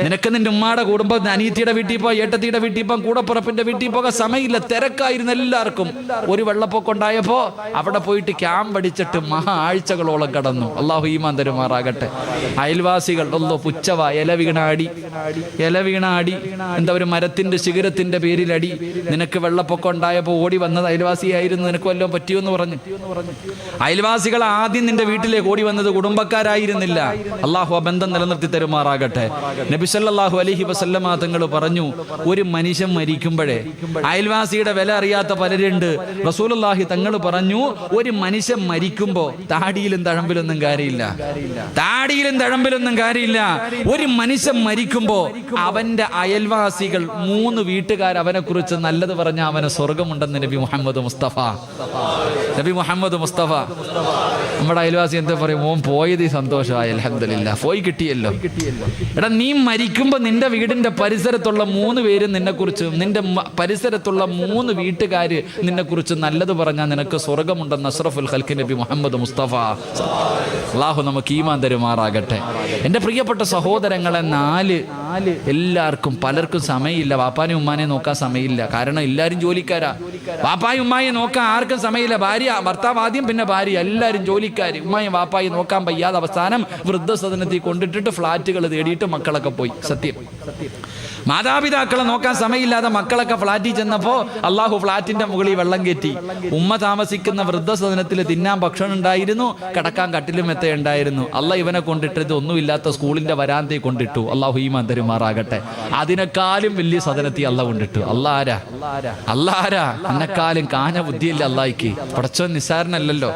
നിനക്ക് നിന്റെ ഉമ്മയുടെ കുടുംബം, അനിയത്തിയുടെ വീട്ടിൽ പോകാം, ഏട്ടത്തിയുടെ വീട്ടിൽ പോകാം, കൂടപ്പുറപ്പിന്റെ വീട്ടിൽ പോകാൻ സമയമില്ല, തിരക്കായിരുന്നു എല്ലാവർക്കും. ഒരു വെള്ളപ്പൊക്കം ഉണ്ടായപ്പോ അവിടെ പോയിട്ട് ക്യാമ്പ് അടിച്ചിട്ട് ആഴ്ചകളോളം കടന്നു. അള്ളാഹു ഈമാൻ തരുമാറാകട്ടെ. അയൽവാസികൾ പുച്ചവ, ഇല വീണ അടി, എന്താ ഒരു മരത്തിന്റെ ശിഖരത്തിന്റെ പേരിലടി. നിനക്ക് വെള്ളപ്പൊക്കം ഉണ്ടായപ്പോ ഓടി വന്നത് അയൽവാസിയായിരുന്നു, നിനക്ക് വല്ലതും പറ്റിയെന്ന് പറഞ്ഞു. അയൽവാസികൾ ആദ്യം നിന്റെ വീട്ടിലേക്ക് ഓടി വന്നത് കുടുംബക്കാരായിരുന്നില്ല. അള്ളാഹു ആ ബന്ധം നിലനിർത്തി തരുമാറാകട്ടെ. നബി സല്ലല്ലാഹു അലൈഹി വസല്ലമ തങ്ങൾ പറഞ്ഞു, ഒരു മനുഷ്യൻ മരിക്കുമ്പോഴേ അയൽവാസിയുടെ വില അറിയാത്ത പലരുണ്ട്. റസൂലുള്ളാഹി തങ്ങൾ പറഞ്ഞു, ഒരു മനുഷ്യൻ മരിക്കുമ്പോ താടിയിലും തഴമ്പിലൊന്നും കാര്യമില്ല. ഒരു മനുഷ്യൻ മരിക്കുമ്പോ അവന്റെ അയൽവാസികൾ 3 വീട്ടുകാർ അവനെ കുറിച്ച് നല്ലത് പറഞ്ഞ അവന് സ്വർഗമുണ്ടെന്ന് നബി മുഹമ്മദ് മുസ്തഫ. നമ്മുടെ അയൽവാസി എന്താ പറയും? ഓൻ പോയത് സന്തോഷമായി, അൽഹംദുലില്ലാഹ്, പോയി കിട്ടിയല്ലോ. എടാ, നീ മരിക്കുമ്പോ നിന്റെ വീടിന്റെ പരിസരത്തുള്ള 3 പേര് നിന്നെക്കുറിച്ച്, നിന്റെ പരിസരത്തുള്ള 3 വീട്ടുകാര് നിന്നെക്കുറിച്ച് നല്ലത് പറഞ്ഞാൽ നിനക്ക് സ്വർഗമുണ്ടെന്ന് അഷ്റഫുൽ ഖൽഖ് നബി മുഹമ്മദ് മുസ്തഫ. അല്ലാഹു നമുക്ക് ഈമാൻ തരുമാറാകട്ടെ. എൻ്റെ പ്രിയപ്പെട്ട സഹോദരങ്ങളെ, 4 എല്ലാവർക്കും പലർക്കും സമയമില്ല. വാപ്പാനെയും ഉമ്മാനെ നോക്കാൻ സമയമില്ല. കാരണം എല്ലാവരും ജോലിക്കാരാ. വാപ്പായും ഉമ്മായെ നോക്കാൻ ആർക്കും സമയമില്ല. ഭർത്താവ് ആദ്യം, പിന്നെ ഭാര്യ, എല്ലാവരും ജോലിക്കാര്. ഉമ്മായും വാപ്പായും നോക്കാൻ വയ്യാതെ അവസാനം വൃദ്ധസദനത്തിൽ കൊണ്ടിട്ടിട്ട് ഫ്ലാറ്റുകൾ തേടിയിട്ട് മക്കളൊക്കെ പോയി. സത്യം, മാതാപിതാക്കളെ നോക്കാൻ സമയമില്ലാതെ മക്കളൊക്കെ ഫ്ലാറ്റിൽ ചെന്നപ്പോ അള്ളാഹു ഫ്ലാറ്റിന്റെ മുകളിൽ വെള്ളം കയറ്റി. ഉമ്മ താമസിക്കുന്ന വൃദ്ധസദനത്തിൽ തിന്നാൻ ഭക്ഷണം ഉണ്ടായിരുന്നു, കിടക്കാൻ കട്ടിലും മെത്ത ഉണ്ടായിരുന്നു. അള്ളാഹ് ഇവനെ കൊണ്ടിട്ട് ഇതൊന്നുമില്ലാത്ത സ്കൂളിന്റെ വരാന്തയിൽ കൊണ്ടിട്ടു. അള്ളാഹു ഈമാൻ തരുമാറാകട്ടെ. അതിനേക്കാളും വലിയ സദനത്തിൽ അള്ളാഹ് കൊണ്ടിട്ടു. അള്ളാഹാരാ എന്നെക്കാളും കാഞ്ഞ ബുദ്ധിയില്ല അള്ളാഹിക്ക്. പടച്ചോൻ നിസ്സാരനല്ലല്ലോ.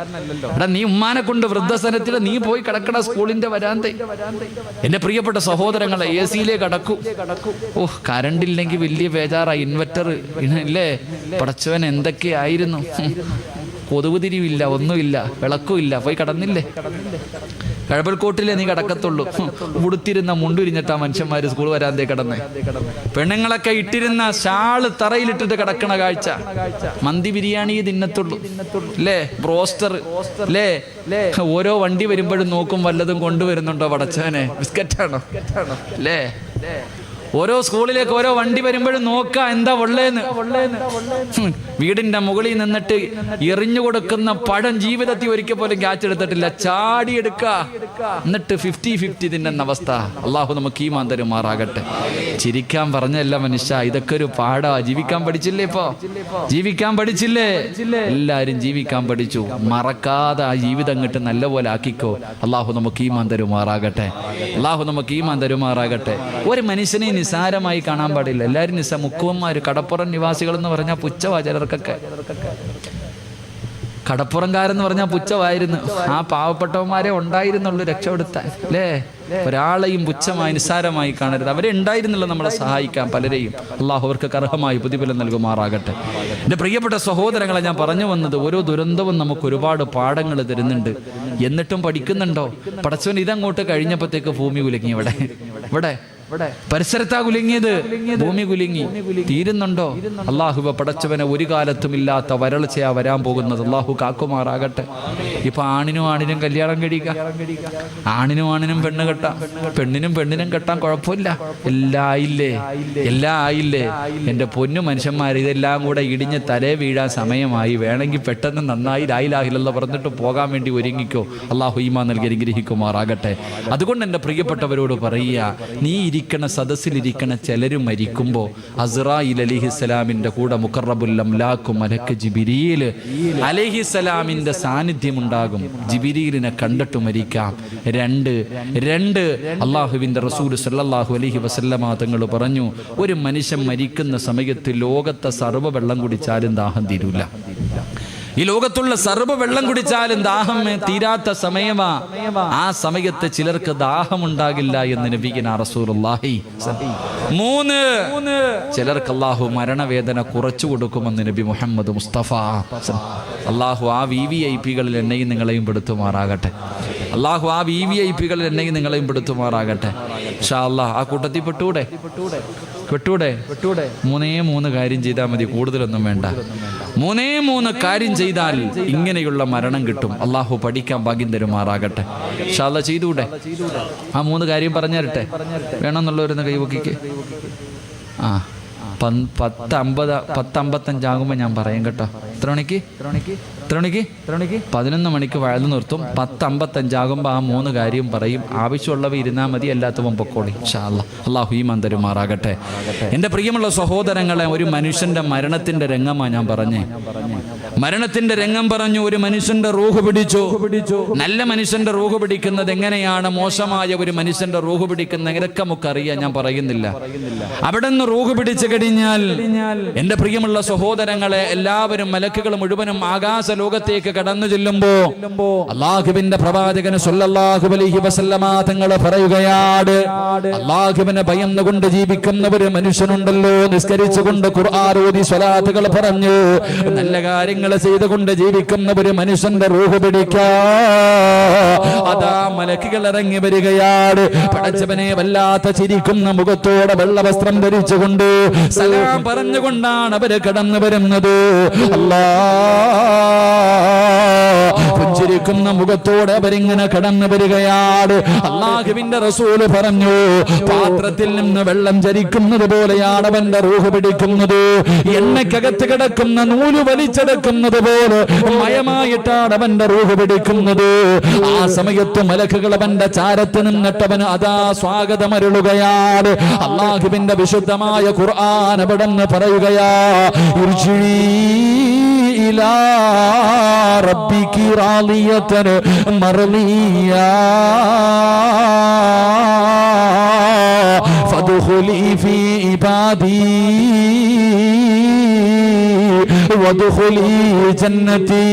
എടാ, നീ ഉമ്മാനെ കൊണ്ട് വൃദ്ധസദനത്തിൽ നീ പോയി കിടക്കണ സ്കൂളിന്റെ വരാന്ത. എന്റെ പ്രിയപ്പെട്ട സഹോദരങ്ങളെ, AC-യിലേ കിടക്കൂ. കറണ്ട് ഇല്ലെങ്കിൽ വലിയ ബേജാറായി. ഇൻവെർട്ടർ ഇല്ലേ, പടച്ചവൻ എന്തൊക്കെയായിരുന്നു. കൊതുക് തിരിവില്ല, ഒന്നുമില്ല, വിളക്കുമില്ല, പോയി കടന്നില്ലേ? കഴബൽക്കോട്ടിലെ നീ കിടക്കത്തുള്ളൂ. ഉടുത്തിരുന്ന മുണ്ടുരിഞ്ഞിട്ടാ മനുഷ്യന്മാര് സ്കൂൾ വരാന്തേ കിടന്നേ. പെണ്ണുങ്ങളൊക്കെ ഇട്ടിരുന്ന ഷാള് തറയിലിട്ടിട്ട് കിടക്കണ കാഴ്ച. മന്തി ബിരിയാണി തിന്നത്തുള്ളൂ, അല്ലേ? ബ്രോസ്റ്റർ, അല്ലേ? ഓരോ വണ്ടി വരുമ്പോഴും നോക്കും വല്ലതും കൊണ്ടുവരുന്നുണ്ടോ പടച്ചവനെ, ബിസ്ക്കറ്റാണോ, അല്ലേ? ഓരോ സ്കൂളിലേക്ക് ഓരോ വണ്ടി വരുമ്പോഴും നോക്കാം എന്താ ഉള്ളേന്ന്. വീടിന്റെ മുകളിൽ നിന്നിട്ട് എറിഞ്ഞു കൊടുക്കുന്ന പഴം ജീവിതത്തിൽ ഒരിക്കൽ പോലും ക്യാച്ച് എടുത്തിട്ടില്ല. ചാടിയെടുക്ക, എന്നിട്ട് 50-50 തിന്നുന്ന അവസ്ഥ. അള്ളാഹു നമുക്ക് ഈമാൻ തരുമാറാകട്ടെ. ചിരിക്കാൻ പറഞ്ഞല്ല മനുഷ്യ, ഇതൊക്കെ ഒരു പാടാ. ജീവിക്കാൻ പഠിച്ചില്ലേ? ജീവിക്കാൻ പഠിച്ചില്ലേ? എല്ലാരും ജീവിക്കാൻ പഠിച്ചു. മറക്കാതെ ആ ജീവിതം കിട്ട് നല്ലപോലെ ആക്കിക്കോ. അള്ളാഹു നമുക്ക് ഈമാൻ തരുമാറാകട്ടെ. ഒരു മനുഷ്യനെ നിസാരമായി കാണാൻ പാടില്ല. എല്ലാവരും മുക്കുവന്മാര്, കടപ്പുറം നിവാസികൾ എന്ന് പറഞ്ഞാൽ പുച്ഛവാ ചിലർക്കൊക്കെ. കടപ്പുറംകാരെന്ന് പറഞ്ഞാൽ പുച്ഛമായിരുന്നു. ആ പാവപ്പെട്ടവന്മാരെ ഉണ്ടായിരുന്നുള്ളൂ രക്ഷപ്പെടുത്താൻ, അല്ലേ? ഒരാളെയും പുച്ഛമായി നിസ്സാരമായി കാണരുത്. അവരെ ഉണ്ടായിരുന്നില്ല നമ്മളെ സഹായിക്കാൻ പലരെയും. അള്ളാഹു അവർക്ക് അർഹമായി പ്രതിഫലം നൽകുമാറാകട്ടെ. എൻ്റെ പ്രിയപ്പെട്ട സഹോദരങ്ങളെ, ഞാൻ പറഞ്ഞു വന്നത്, ഓരോ ദുരന്തവും നമുക്ക് ഒരുപാട് പാഠങ്ങൾ തരുന്നുണ്ട്. എന്നിട്ടും പഠിക്കുന്നുണ്ടോ? പടച്ചവൻ ഇതങ്ങോട്ട് കഴിഞ്ഞപ്പോഴത്തേക്ക് ഭൂമി ഉലങ്ങി. ഇവിടെ പരിസരത്താ കുലുങ്ങിയത്, ഭൂമി കുലുങ്ങി. തീരുന്നുണ്ടോ? അള്ളാഹുവ പടച്ചവനെ ഒരു കാലത്തും ഇല്ലാത്ത വരൾച്ചയാ വരാൻ പോകുന്നത്. അള്ളാഹു കാക്കുമാറാകട്ടെ. ഇപ്പൊ ആണിനും ആണിനും കല്യാണം കഴിക്കാം, ആണിനും ആണിനും പെണ്ണ് കെട്ടാം, പെണ്ണിനും പെണ്ണിനും കെട്ടാൻ കുഴപ്പമില്ല. എല്ലാം ആയില്ലേ. എൻ്റെ പൊന്നു മനുഷ്യന്മാർ, ഇതെല്ലാം കൂടെ ഇടിഞ്ഞ് തലേ വീഴാൻ സമയമായി. വേണമെങ്കിൽ പെട്ടെന്ന് നന്നായി ലാ ഇലാഹ ഇല്ലല്ലാഹ് പറഞ്ഞിട്ട് പോകാൻ വേണ്ടി ഒരുങ്ങിക്കോ. അള്ളാഹു ഈമാൻ നൽകി അനുഗ്രഹിക്കുമാറാകട്ടെ. അതുകൊണ്ട് എൻ്റെ പ്രിയപ്പെട്ടവരോട് പറയുക, നീ ഇരിക്കണ സദസ്സിലിരിക്കണ ചിലര് മരിക്കുമ്പോൾ അസ്റായീൽ അലൈഹിസ്സലാമിൻ്റെ കൂടെ മുഖറബുൽ അംലാഖു മലക്ക് ജിബ്രീൽ അലൈഹിസ്സലാമിൻ്റെ സാന്നിധ്യം ഉണ്ടാകും. ജിബ്രീലിനെ കണ്ടിട്ട് മരിക്കാം. രണ്ട് അള്ളാഹുവിൻ്റെ റസൂൽ സല്ലല്ലാഹു അലൈഹി വസല്ലമ തങ്ങൾ പറഞ്ഞു, ഒരു മനുഷ്യൻ മരിക്കുന്ന സമയത്ത് ലോകത്തെ സർവ്വ വെള്ളം കുടിച്ചാലും ദാഹം തീരൂല. ഈ ലോകത്തുള്ള സർവ്വ വെള്ളം കുടിച്ചാലും ദാഹം തീരാത്ത സമയമാ. ആ സമയത്ത് ചിലർക്ക് ദാഹമുണ്ടാകില്ല എന്ന് നബിയുനാ റസൂലുള്ളാഹി. 3 ചിലർക്ക് അല്ലാഹു മരണവേദന കുറച്ചു കൊടുക്കുമെന്ന് നബി മുഹമ്മദ് മുസ്തഫ. അല്ലാഹു ആ VVIPകളിൽ എന്നെയും നിങ്ങളെയും പെടുത്തുമാറാകട്ടെ. അല്ലാഹു ആ VVIPകളിൽ എന്നെയും നിങ്ങളെയും പെടുത്തുമാറാകട്ടെ. ഇൻഷാ അല്ലാഹ് ആ കൂട്ടത്തിൽ പെട്ടൂടെ? 3 കാര്യം ചെയ്താൽ മതി, കൂടുതലൊന്നും വേണ്ട. 3 കാര്യം ചെയ്താൽ ഇങ്ങനെയുള്ള മരണം കിട്ടും. അള്ളാഹു പഠിക്കാൻ ഭാഗ്യം തരുമാറാകട്ടെ. ഇൻഷാ അല്ലാഹ് ചെയ്തൂടെ? ആ 3 കാര്യം പറഞ്ഞു തരട്ടെ? വേണമെന്നുള്ളവരൊന്ന് കൈവക്കിക്ക്. 10:55 ആകുമ്പോൾ ഞാൻ പറയും കേട്ടോ. എത്ര മണിക്ക്? 11 മണിക്ക് വഴുതു നിർത്തും. 10:55 ആകുമ്പോൾ ആ 3 കാര്യം പറയും. ആവശ്യമുള്ളവ ഇരുന്നാൽ മതി, അല്ലാത്തവൻ പൊക്കോളി. ഇൻഷാ അല്ലാഹ്. അല്ലാഹു ഈമാൻ തരുമാറാകട്ടെ. എൻ്റെ പ്രിയമുള്ള സഹോദരങ്ങളെ, ഒരു മനുഷ്യന്റെ മരണത്തിന്റെ രംഗമാണ് ഞാൻ പറഞ്ഞേ. മരണത്തിന്റെ രംഗം പറഞ്ഞു. ഒരു മനുഷ്യന്റെ റൂഹ് പിടിച്ചു. നല്ല മനുഷ്യന്റെ റൂഹ് പിടിക്കുന്നത് എങ്ങനെയാണ്, മോശമായ ഒരു മനുഷ്യന്റെ റൂഹ് പിടിക്കുന്ന ഇതൊക്കെ നമുക്കറിയാം, ഞാൻ പറയുന്നില്ല. അവിടെ നിന്ന് റൂഹ് പിടിച്ചു കഴിഞ്ഞാൽ എൻ്റെ പ്രിയമുള്ള സഹോദരങ്ങളെ, എല്ലാവരും മലക്കുകൾ മുഴുവനും ആകാശ ലോകത്തേക്ക് കടന്നു ചെല്ലുമ്പോ അല്ലാഹുവിന്റെ പ്രവാചകൻ സല്ലല്ലാഹു അലൈഹി വസല്ലമ തങ്ങൾ പറയുകയാണ്, അല്ലാഹുവിനെ ഭയന്നുകൊണ്ട് ജീവിക്കുന്ന ഒരു മനുഷ്യനുണ്ടല്ലോ, നിസ്കരിച്ചുകൊണ്ട് ഖുർആൻ ഓതി സ്വലാത്തുകൾ പറഞ്ഞു നല്ല കാര്യങ്ങൾ ചെയ്തുകൊണ്ട് ജീവിക്കുന്ന ഒരു മനുഷ്യന്റെ റൂഹ് പിടിക്കാ. അതാ മലക്കുകൾ ഇറങ്ങി വരികയാണ്. പടച്ചവനെ വല്ലാത്ത ചിരിക്കുന്ന മുഖത്തോടെ വെള്ളവസ്ത്രം ധരിച്ചുകൊണ്ട് സലാം പറഞ്ഞുകൊണ്ടാണ് അവര് കടന്നു വരുന്നത്. പുഞ്ചിരിക്കുന്ന മുഖത്തോടെ അവരിങ്ങനെ കടന്നു വരികയാണ്. അല്ലാഹുവിന്റെ റസൂല് പറഞ്ഞു, പാത്രത്തിൽ നിന്ന് വെള്ളം ചരിക്കുന്നത് പോലെയാണ് അവന്റെ റൂഹ് പിടിക്കുന്നത്. എണ്ണക്കകത്ത് കിടക്കുന്ന നൂല് വലിച്ചെടുക്കുന്നത് പോലെ മയമായിട്ടാണ് അവന്റെ റൂഹ് പിടിക്കുന്നത്. ആ സമയത്ത് മലക്കുകൾ അവന്റെ ചാരത്ത് നിന്നിട്ടവന് അതാ സ്വാഗതമരുളുകയാണ്. അല്ലാഹുവിന്റെ വിശുദ്ധമായ ഖുർആൻ അവിടെ നിന്ന് പറയുകയാ, ഇലാ റബ്ബികി റാളിയതൻ മർളിയ ഫദ്ഖുലി ഫീ ഇബാദി വദ്ഖുലി ജന്നതി.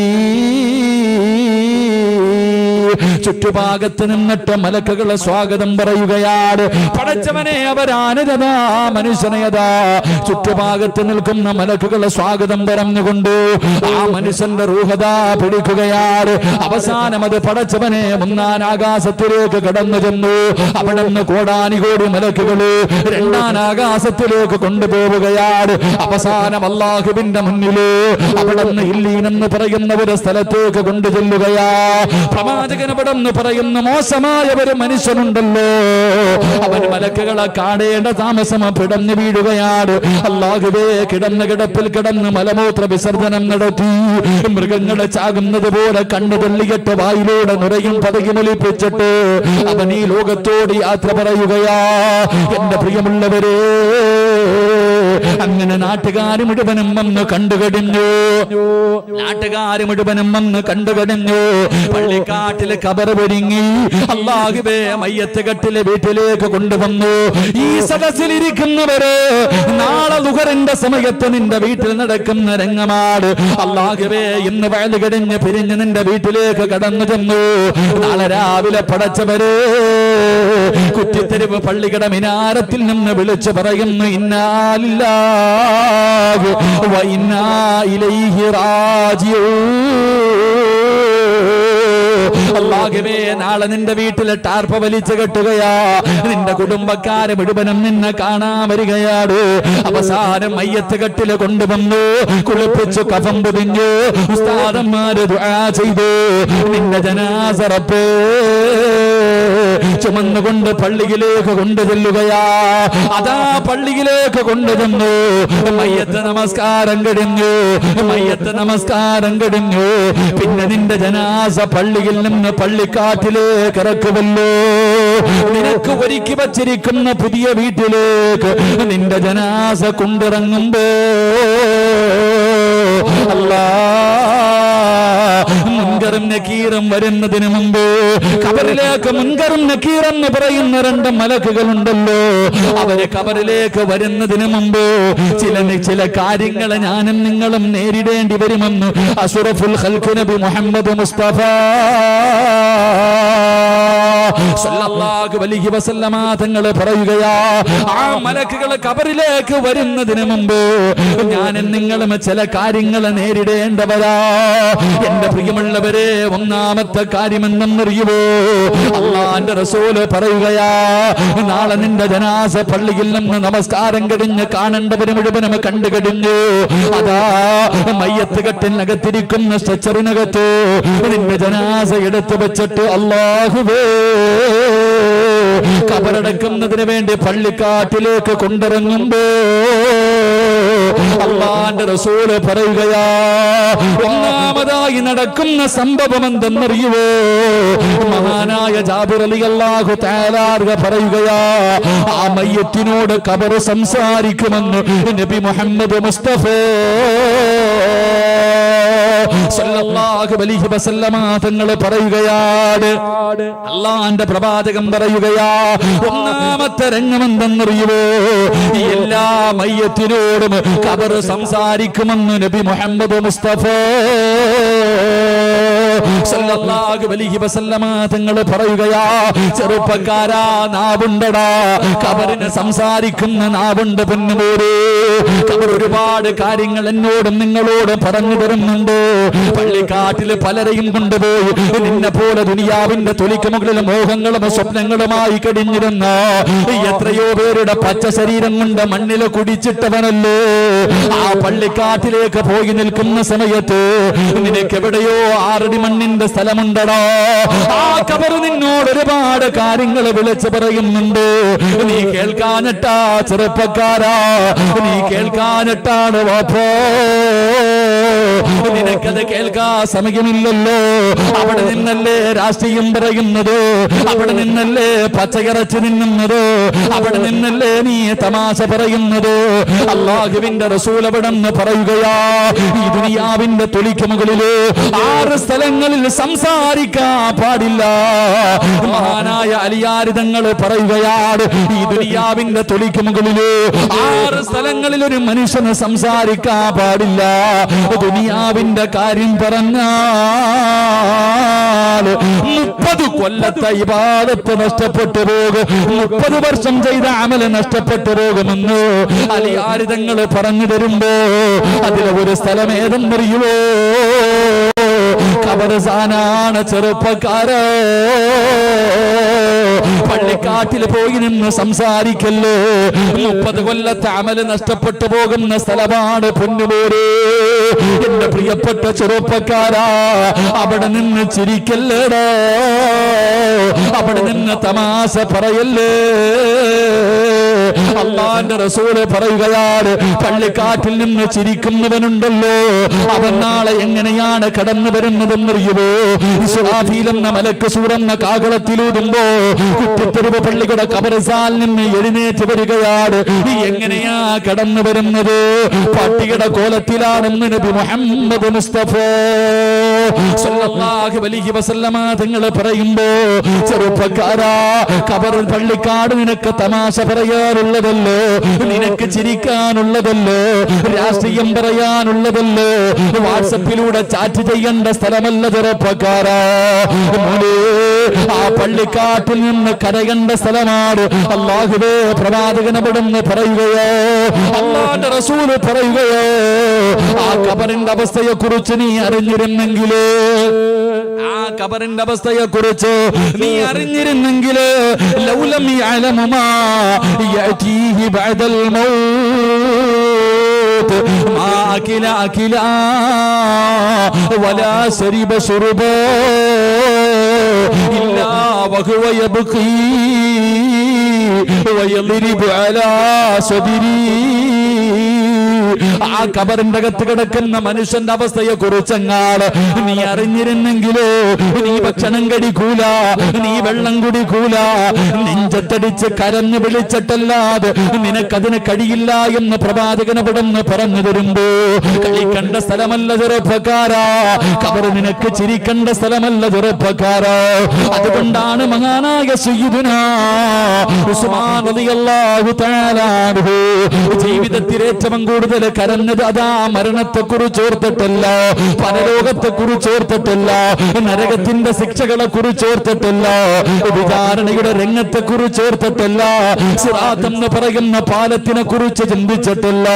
ചുറ്റുഭാഗത്ത് നിന്നിട്ട് മലക്കുകൾ സ്വാഗതം പറയുകയാണ്. പടച്ചവനെ, അവരാനതാ മനുഷ്യനേതാ ചുറ്റുഭാഗത്ത് നിൽക്കുന്ന മലക്കുകൾ സ്വാഗതം പറഞ്ഞുകൊണ്ട് ആ മനുഷ്യന്റെ റൂഹതാ പിടിക്കുകയാണ്. അവസാനം അത് പടച്ചവനെ 3 ആകാശത്തിലേക്ക് കടന്നു ചെന്നു. അവിടെ നിന്ന് കോടാനികോടി മലക്കുകള് 2 ആകാശത്തിലേക്ക് കൊണ്ടുപോവുകയാണ്. അവസാനം അല്ലാഹുവിന്റെ മുന്നില് അവിടെ നിന്ന് ഇല്ലീനെന്ന് പറയുന്ന ഒരു സ്ഥലത്തേക്ക് കൊണ്ടുചെല്ലുകയാ. പ്രവാചകൻ അവിടെ നിന്ന് പറയുന്ന മോശമായ ഒരു മനുഷ്യനുണ്ടല്ലോ, അവൻ മലക്കുകളെ കാണേണ്ട താമസം പിടഞ്ഞു വീഴുകയാണ്. അല്ലാഹുവേ, കിടന്ന കിടപ്പിൽ കിടന്ന് മലമൂത്ര വിസർജനം നടത്തി മൃഗങ്ങളെ ചാകുന്നത് പോലെ കണ്ണു തള്ളിയിട്ട് വായിലൂടെ നുരയും പതകിമൊലിപ്പിച്ചിട്ട് അവൻ ഈ ലോകത്തോട് യാത്ര പറയുകയാ. എന്റെ പ്രിയമുള്ളവരെ, അങ്ങനെ നാട്ടുകാർ മുഴുവനും വന്ന് കണ്ടുകഴിഞ്ഞു. പള്ളിക്കാട്ടിലെ കബർ ഒരുങ്ങി. അല്ലാഹുവേ, മയ്യത്ത് കെട്ടിലെ വീട്ടിലേക്ക് കൊണ്ടുവന്നു. ഈ സദസ്സിലിരിക്കുന്നവര് നാളെ ദുഹറിന്റെ സമയത്ത് നിന്റെ വീട്ടിൽ നടക്കുന്ന രംഗമാണ്. അല്ലാഹുവേ, ഇന്ന് വയല് കഴിഞ്ഞ് പിരിഞ്ഞ് നിന്റെ വീട്ടിലേക്ക് കടന്നു ചെന്നു. നാളെ രാവിലെ പടച്ചവര് കുറ്റിത്തെരുവ് പള്ളിക്കട മിനാരത്തിൽ നിന്ന് വിളിച്ചു പറയുന്നു, ഇന്നാ ലില്ലാഹി വ ഇന്നാ ഇലൈഹി റാജിഊൻ. അല്ലാഹുവേ നാളെ നിന്റെ വീട്ടിലെ ടാർപ്പ വലിച്ചു കെട്ടുകയാ, നിന്റെ കുടുംബക്കാരെ മുഴുവനും നിന്നെ കാണാൻ വരികയാണ്. അവസാനം മയ്യത്ത് കെട്ടില് കൊണ്ടുവന്നു കുളിപ്പിച്ചു കഫം പൊതിഞ്ഞു ഉസ്താദന്മാര് ദുആ ചെയ്തു. നിന്റെ ജനാസ റബ്ബേ ചുമന്നുകൊണ്ട് പള്ളിയിലേക്ക് കൊണ്ടു ചെല്ലുകയാ. അതാ പള്ളിയിലേക്ക് കൊണ്ടുചെന്നു. മയ്യത്ത് നമസ്കാരം കഴിഞ്ഞു, മയ്യത്ത് നമസ്കാരം കഴിഞ്ഞു. പിന്നെ നിന്റെ ജനാസ പള്ളിയിൽ നിന്ന് പള്ളിക്കാട്ടിലേക്ക് ഇറക്കുമല്ലോ. നിനക്ക് ഒരുക്കി വച്ചിരിക്കുന്ന പുതിയ വീട്ടിലേക്ക് നിന്റെ ജനാസ കൊണ്ടിറങ്ങുമ്പോ അല്ലാ മുൻകറും നക്കീറും വരുന്നതിന് മുമ്പ് ഖബറിലേക്ക് മുൻകറും നക്കീറെന്ന് പറയുന്ന രണ്ട് മലക്കുകളുണ്ടല്ലോ. അവര് ഖബറിലേക്ക് വരുന്നതിന് മുമ്പ് ചില കാര്യങ്ങൾ ഞാനും നിങ്ങളും നേരിടേണ്ടി വരുമെന്ന് അഷ്റഫുൽ ഖൽഖ് നബി മുഹമ്മദ് മുസ്തഫ സല്ലല്ലാഹു അലൈഹി വസല്ലമ തങ്ങൾ പറയുകയാ, ആ മലക്കുകൾ ഖബറിലേക്ക് വരുന്നതിന് മുമ്പ് ഞാനും നിങ്ങളും ചില കാര്യങ്ങൾ നേരിടേണ്ടവരാ. എന്റെ പ്രിയമുള്ളവരെ, ഒന്നാമത്തെ കാര്യം എന്തെന്നറിയുമോ? അല്ലാഹുവിന്റെ റസൂല് പറയുകയാ, നാളെ നിന്റെ ജനാസ പള്ളിയിൽ നിന്ന് നമസ്കാരം കഴിഞ്ഞ് കാണേണ്ടവര് മുഴുവനും കണ്ടു കഴിഞ്ഞു. അതാ മയ്യത്ത് കെട്ടിനകത്തിരിക്കുന്ന സ്ട്രെച്ചറിനകത്ത് നിന്റെ ജനാസ എടുത്തു വെച്ചിട്ട് അല്ലാഹുവേ ഖബറടക്കുന്നതിന് വേണ്ടി പള്ളിക്കാട്ടിലേക്ക് കൊണ്ടിറങ്ങുമ്പോ അല്ലാഹുവിന്റെ റസൂല് പറയുകയാ, ഒന്നാമതായി നടക്കുന്ന സംഭവം എന്തെന്നറിയുവോ? മഹാനായ ജാബിർ റളിയല്ലാഹു തആല പറയുകയാ, ആ മയ്യത്തിനോട് ഖബർ സംസാരിക്കുമെന്ന് നബി മുഹമ്മദ് മുസ്തഫ സല്ലല്ലാഹു അലൈഹി വസല്ലമ തങ്ങൾ പറയുകയാണ്. അല്ലാഹുവിന്റെ പ്രവാചകൻ പറയുകയാ, ഒന്നാമത്തെ രംഗം എന്തെന്നറിയുമോ? എല്ലാ മയ്യത്തിനോടും ഖബർ സംസാരിക്കുമെന്ന് നബി മുഹമ്മദ് മുസ്തഫ സല്ലല്ലാഹു അലൈഹി വസല്ലമ തങ്ങൾ പറയുകയാ, ചെറുപ്പക്കാരാ നാവുണ്ടടാ, ഖബറിന് സംസാരിക്കുന്ന നാവുണ്ട് പൊന്നുമോരെ. ഖബർ ഒരുപാട് കാര്യങ്ങൾ എന്നോടും നിങ്ങളോടും പറഞ്ഞു തരുന്നുണ്ട്. പള്ളിക്കാട്ടില് പലരെയും കൊണ്ടുപോയി നിന്നെ പോലെ ദുനിയാവിന്റെ തൊലിക്ക് മുകളിൽ മോഹങ്ങളും സ്വപ്നങ്ങളുമായി കഴിഞ്ഞിരുന്ന എത്രയോ പേരുടെ പച്ച ശരീരം കൊണ്ട് മണ്ണില് കുടിച്ചിട്ടവനല്ലോ. ആ പള്ളിക്കാട്ടിലേക്ക് പോയി നിൽക്കുന്ന സമയത്ത് നിനക്ക് എവിടെയോ 6 അടി മണ്ണിന്റെ സ്ഥലമുണ്ടടാ. ആ ഖബർ നിന്നോട് ഒരുപാട് കാര്യങ്ങൾ വിളിച്ചു പറയുന്നുണ്ട്. നീ കേൾക്കാനിട്ടാ ചെറുപ്പക്കാരാ, നീ കേൾക്കാനിട്ടാണ് വാപ്പോ. നിനക്കത് കേൾക്കാൻ സമയമില്ലല്ലോ. അവിടെ നിന്നല്ലേ രാഷ്ട്രീയം പറയുന്നത്, അവിടെ നിന്നല്ലേ പച്ചയിറച്ചി നിന്നുന്നത്, അവിടെ നിന്നല്ലേ നീ തമാശ പറയുന്നത്. അല്ലാഹുവിന്റെ റസൂൽ അവിടെ നിന്ന് പറയുകയാ, ഈ ദുനിയാവിന്റെ തൊലിക്ക് മുകളില് 6 സ്ഥലങ്ങളിൽ സംസാരിക്കാൻ പാടില്ല. മഹാനായ അലിയാരി തങ്ങൾ പറയുകയാണ്, ഈ ദുനിയാവിന്റെ തൊലിക്ക് മുകളില് 6 സ്ഥലങ്ങളിൽ ഒരു മനുഷ്യന് സംസാരിക്കാൻ പാടില്ല. ദുനിയാവിന്റെ കാര്യം പറഞ്ഞാൽ 30 കൊല്ലത്തെ ഇബാദത്ത് നഷ്ടപ്പെട്ടു പോകും, 30 വർഷം ചെയ്ത അമല് നഷ്ടപ്പെട്ടു പോകുമെന്ന് അലിയാരി തങ്ങൾ പറഞ്ഞു തരുമ്പോ അതിലെ ഒരു സ്ഥലം ഏതെന്നറിയുമോ? ഖബർസ്ഥാനാണ് ചെറുപ്പക്കാരോ. പള്ളിക്കാട്ടിൽ പോയി നിന്ന് സംസാരിക്കല്ലോ. 30 കൊല്ലത്തെ അമല് നഷ്ടപ്പെട്ടു പോകുന്ന സ്ഥലമാണ് പൊന്നുപോരെ. എന്റെ പ്രിയപ്പെട്ട ചെറുപ്പക്കാരാ, അവിടെ നിന്ന് ചിരിക്കല്ലേടോ, അവിടെ നിന്ന് തമാശ പറയല്ലേ. അല്ലാഹുവിന്റെ റസൂല് പറയുകയാണ്, പള്ളിക്കാട്ടിൽ നിന്ന് ചിരിക്കുന്നവനുണ്ടല്ലോ, അവൻ നാളെ എങ്ങനെയാണ് കടന്നു വരുന്നതെന്നറിയുമോ? ഇസ്രാഫീൽ എന്ന മലക്ക് സൂറെന്ന കാഹളത്തിലൂതുമ്പോ കുറ്റിത്തെരുവ് പള്ളിയുടെ ഖബർസ്ഥാനിൽ നിന്ന് എഴുന്നേറ്റ് വരികയാണ്. എങ്ങനെയാ കടന്നു വരുന്നത്? പട്ടിയുടെ കോലത്തിലാണെന്ന് നബി മുഹമ്മദ് മുസ്തഫ സല്ലല്ലാഹു അലൈഹി വസല്ലമ തങ്ങൾ പറയുമ്പോ, ചെറുപ്പക്കാരാ, ഖബർ പള്ളിക്കാട് നിനക്ക് തമാശ പറയാനുള്ളതല്ലോ, നിനക്ക് ചിരിക്കാനുള്ളതല്ലോ, രാഷ്ട്രീയം പറയാനുള്ളതല്ലോ, വാട്സപ്പിലൂടെ ചാറ്റ് ചെയ്യേണ്ട സ്ഥലമല്ല ചെറുപ്പക്കാരാ. ആ പള്ളിക്കാട്ടിൽ നിന്ന് കരയേണ്ട സ്ഥലമാണ്. അല്ലാഹുവേ, പ്രവാചകനവിടുന്ന് പറയുകയോ, അല്ലാഹുവിന്റെ റസൂല് പറയുകയോ, ആ ഖബറിന്റെ അവസ്ഥയെ കുറിച്ച് നീ അറിഞ്ഞിരുന്നെങ്കിലേ ആ ഖബറിന്റെ അവസ്ഥയെ കുറിച്ച് നീ അറിഞ്ഞിരുന്നെങ്കിൽ ലൗലം യഅലമു മാ യഅതീഹി ബഅദൽ മൗത്ത് മാ അകില അകിലാ വലാ ശരിബ ശുർബാ ഇല്ലാ വഹുവ യബ്ഖീ വയളിരിബു അലാ സദരി. ആ ഖബറിന്റെ അകത്ത് കിടക്കുന്ന മനുഷ്യന്റെ അവസ്ഥയെ കുറിച്ചെങ്ങാട് നീ അറിഞ്ഞിരുന്നെങ്കിലോ നീ ഭക്ഷണം കഴിക്കൂല, നീ വെള്ളം കുടിക്കൂല, നെഞ്ചത്തടിച്ച് കരഞ്ഞു വിളിച്ചിട്ടല്ലാതെ നിനക്കതിന് കഴിയില്ല എന്ന് പ്രവാചകന് ഇവിടുന്ന് പറഞ്ഞു തരുമ്പോ കളിക്കണ്ട സ്ഥലമല്ല ചെറുപ്പക്കാരാ, ഖബർ നിനക്ക് ചിരിക്കണ്ട സ്ഥലമല്ല ചെറുപ്പക്കാരാ. അതുകൊണ്ടാണ് മഹാനായ സയ്യിദുനാ ഉസ്മാൻ റളിയല്ലാഹു തആല അൻഹു ജീവിതത്തിൽ ഏറ്റവും കൂടുതൽ കരഞ്ഞത് അതാ മരണത്തെ കുറിച്ച് ഓർത്തിട്ടല്ല, പരലോകത്തെ കുറിച്ച് ഓർത്തിട്ടല്ല, നരകത്തിന്റെ ശിക്ഷകളെ കുറിച്ച് ഓർത്തിട്ടല്ല, വിചാരണയുടെ രംഗത്തെ കുറിച്ച് ഓർത്തിട്ടല്ല, സിറാത്ത് എന്ന് പറയുന്ന പാലത്തിനെ കുറിച്ച് ചിന്തിച്ചിട്ടില്ല.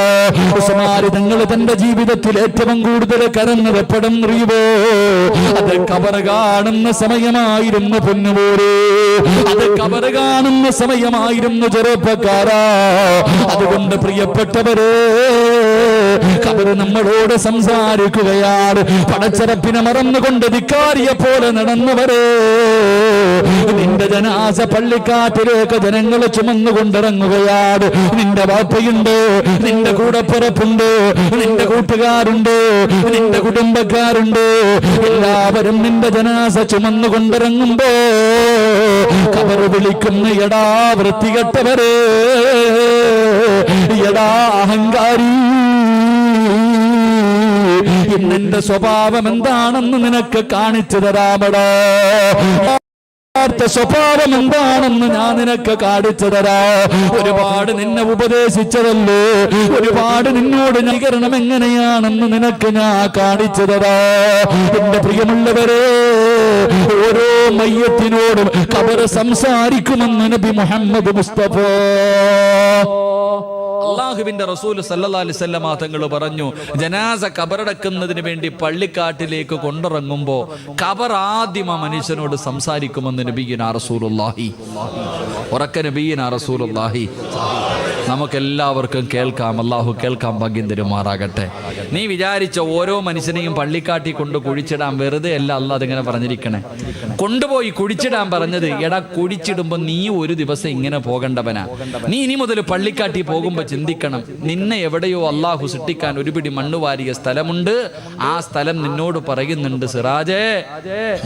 ഉസ്മാൻ തങ്ങൾ തന്റെ ജീവിതത്തിൽ ഏറ്റവും കൂടുതൽ കരഞ്ഞത് എപ്പോഴും അറിയുമോ? അത് ഖബർ കാണുന്ന സമയമായിരുന്നു പൊന്നുപോരെ, അത് ഖബർ കാണുന്ന സമയമായിരുന്നു ചെറുപ്പക്കാരാ. അതുകൊണ്ട് പ്രിയപ്പെട്ടവരെ, ഖബർ നമ്മളോട് സംസാരിക്കുകയാണ്. പടച്ചറപ്പിനെ മറന്നുകൊണ്ട് ധിക്കാരിയെ പോലെ നടന്നവരെ, നിന്റെ ജനാസ പള്ളിക്കാട്ടിലേക്ക് ജനങ്ങൾ ചുമന്നുകൊണ്ടിറങ്ങുകയാണ്. നിന്റെ വാപ്പയുണ്ട്, നിന്റെ കൂടപ്പിറപ്പുണ്ട്, നിന്റെ കൂട്ടുകാരുണ്ട്, നിന്റെ കുടുംബക്കാരുണ്ട്, എല്ലാവരും നിന്റെ ജനാസ ചുമന്നുകൊണ്ടിറങ്ങുമ്പോ ഖബർ വിളിക്കുന്ന എടാ വൃത്തികെട്ടവരെ, എടാ അഹങ്കാരി, ഇന്നെന്റെ സ്വഭാവം എന്താണെന്ന് നിനക്ക് കാണിച്ചു തരാമടാ, സ്വഭാവം എന്താണെന്ന് ഞാൻ നിനക്ക് കാണിച്ചു തരാ. ഒരുപാട് നിന്നെ ഉപദേശിച്ചതല്ലേ, ഒരുപാട് നിന്നോട് നികരണം എങ്ങനെയാണെന്ന് നിനക്ക് ഞാൻ കാണിച്ചു തരാ. എന്റെ പ്രിയമുള്ളവരെ, ഓരോ മയ്യത്തിനോടും ഖബർ സംസാരിക്കുമെന്ന് നബി മുഹമ്മദ് മുസ്തഫ അല്ലാഹുവിന്റെ റസൂൽ സല്ലല്ലാഹു അലൈഹി വസല്ലം തങ്ങൾ പറഞ്ഞു, ജനാസ ഖബറടക്കുന്നതിന് വേണ്ടി പള്ളിക്കാട്ടിലേക്ക് കൊണ്ടിറങ്ങുമ്പോ ഖബർ ആദ്യം ആ മനുഷ്യനോട് സംസാരിക്കുമെന്ന് നബിയിനാ റസൂലുള്ളാഹി. ഉറക്കെ നബിയിനാ റസൂലുള്ളാഹി. നമുക്കെല്ലാവർക്കും കേൾക്കാം, അല്ലാഹു കേൾക്കാൻ ഭാഗ്യം തരുമാറാകട്ടെ. നീ വിചാരിച്ച ഓരോ മനുഷ്യനെയും പള്ളിക്കാട്ടി കൊണ്ട് കുഴിച്ചിടാൻ വെറുതെ അല്ല അല്ലാഹ് അതിങ്ങനെ പറഞ്ഞിരിക്കണേ. കൊണ്ടുപോയി കുഴിച്ചിടാൻ പറഞ്ഞത്, എടാ കുഴിച്ചിടുമ്പോ നീ ഒരു ദിവസം ഇങ്ങനെ പോകേണ്ടവനാ. നീ ഇനി മുതൽ പള്ളിക്കാട്ടി പോകുമ്പോ ചിന്തിക്കണം, നിന്നെ എവിടെയോ അല്ലാഹു സൃഷ്ടിക്കാൻ ഒരു പിടി മണ്ണ് വാരിയ സ്ഥലമുണ്ട്. ആ സ്ഥലം നിന്നോട് പറയുന്നുണ്ട്, സിറാജേ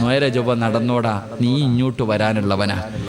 നേരെ ചൊവ്വ നടന്നോടാ, നീ ഇങ്ങോട്ട് വരാനുള്ളവനാ.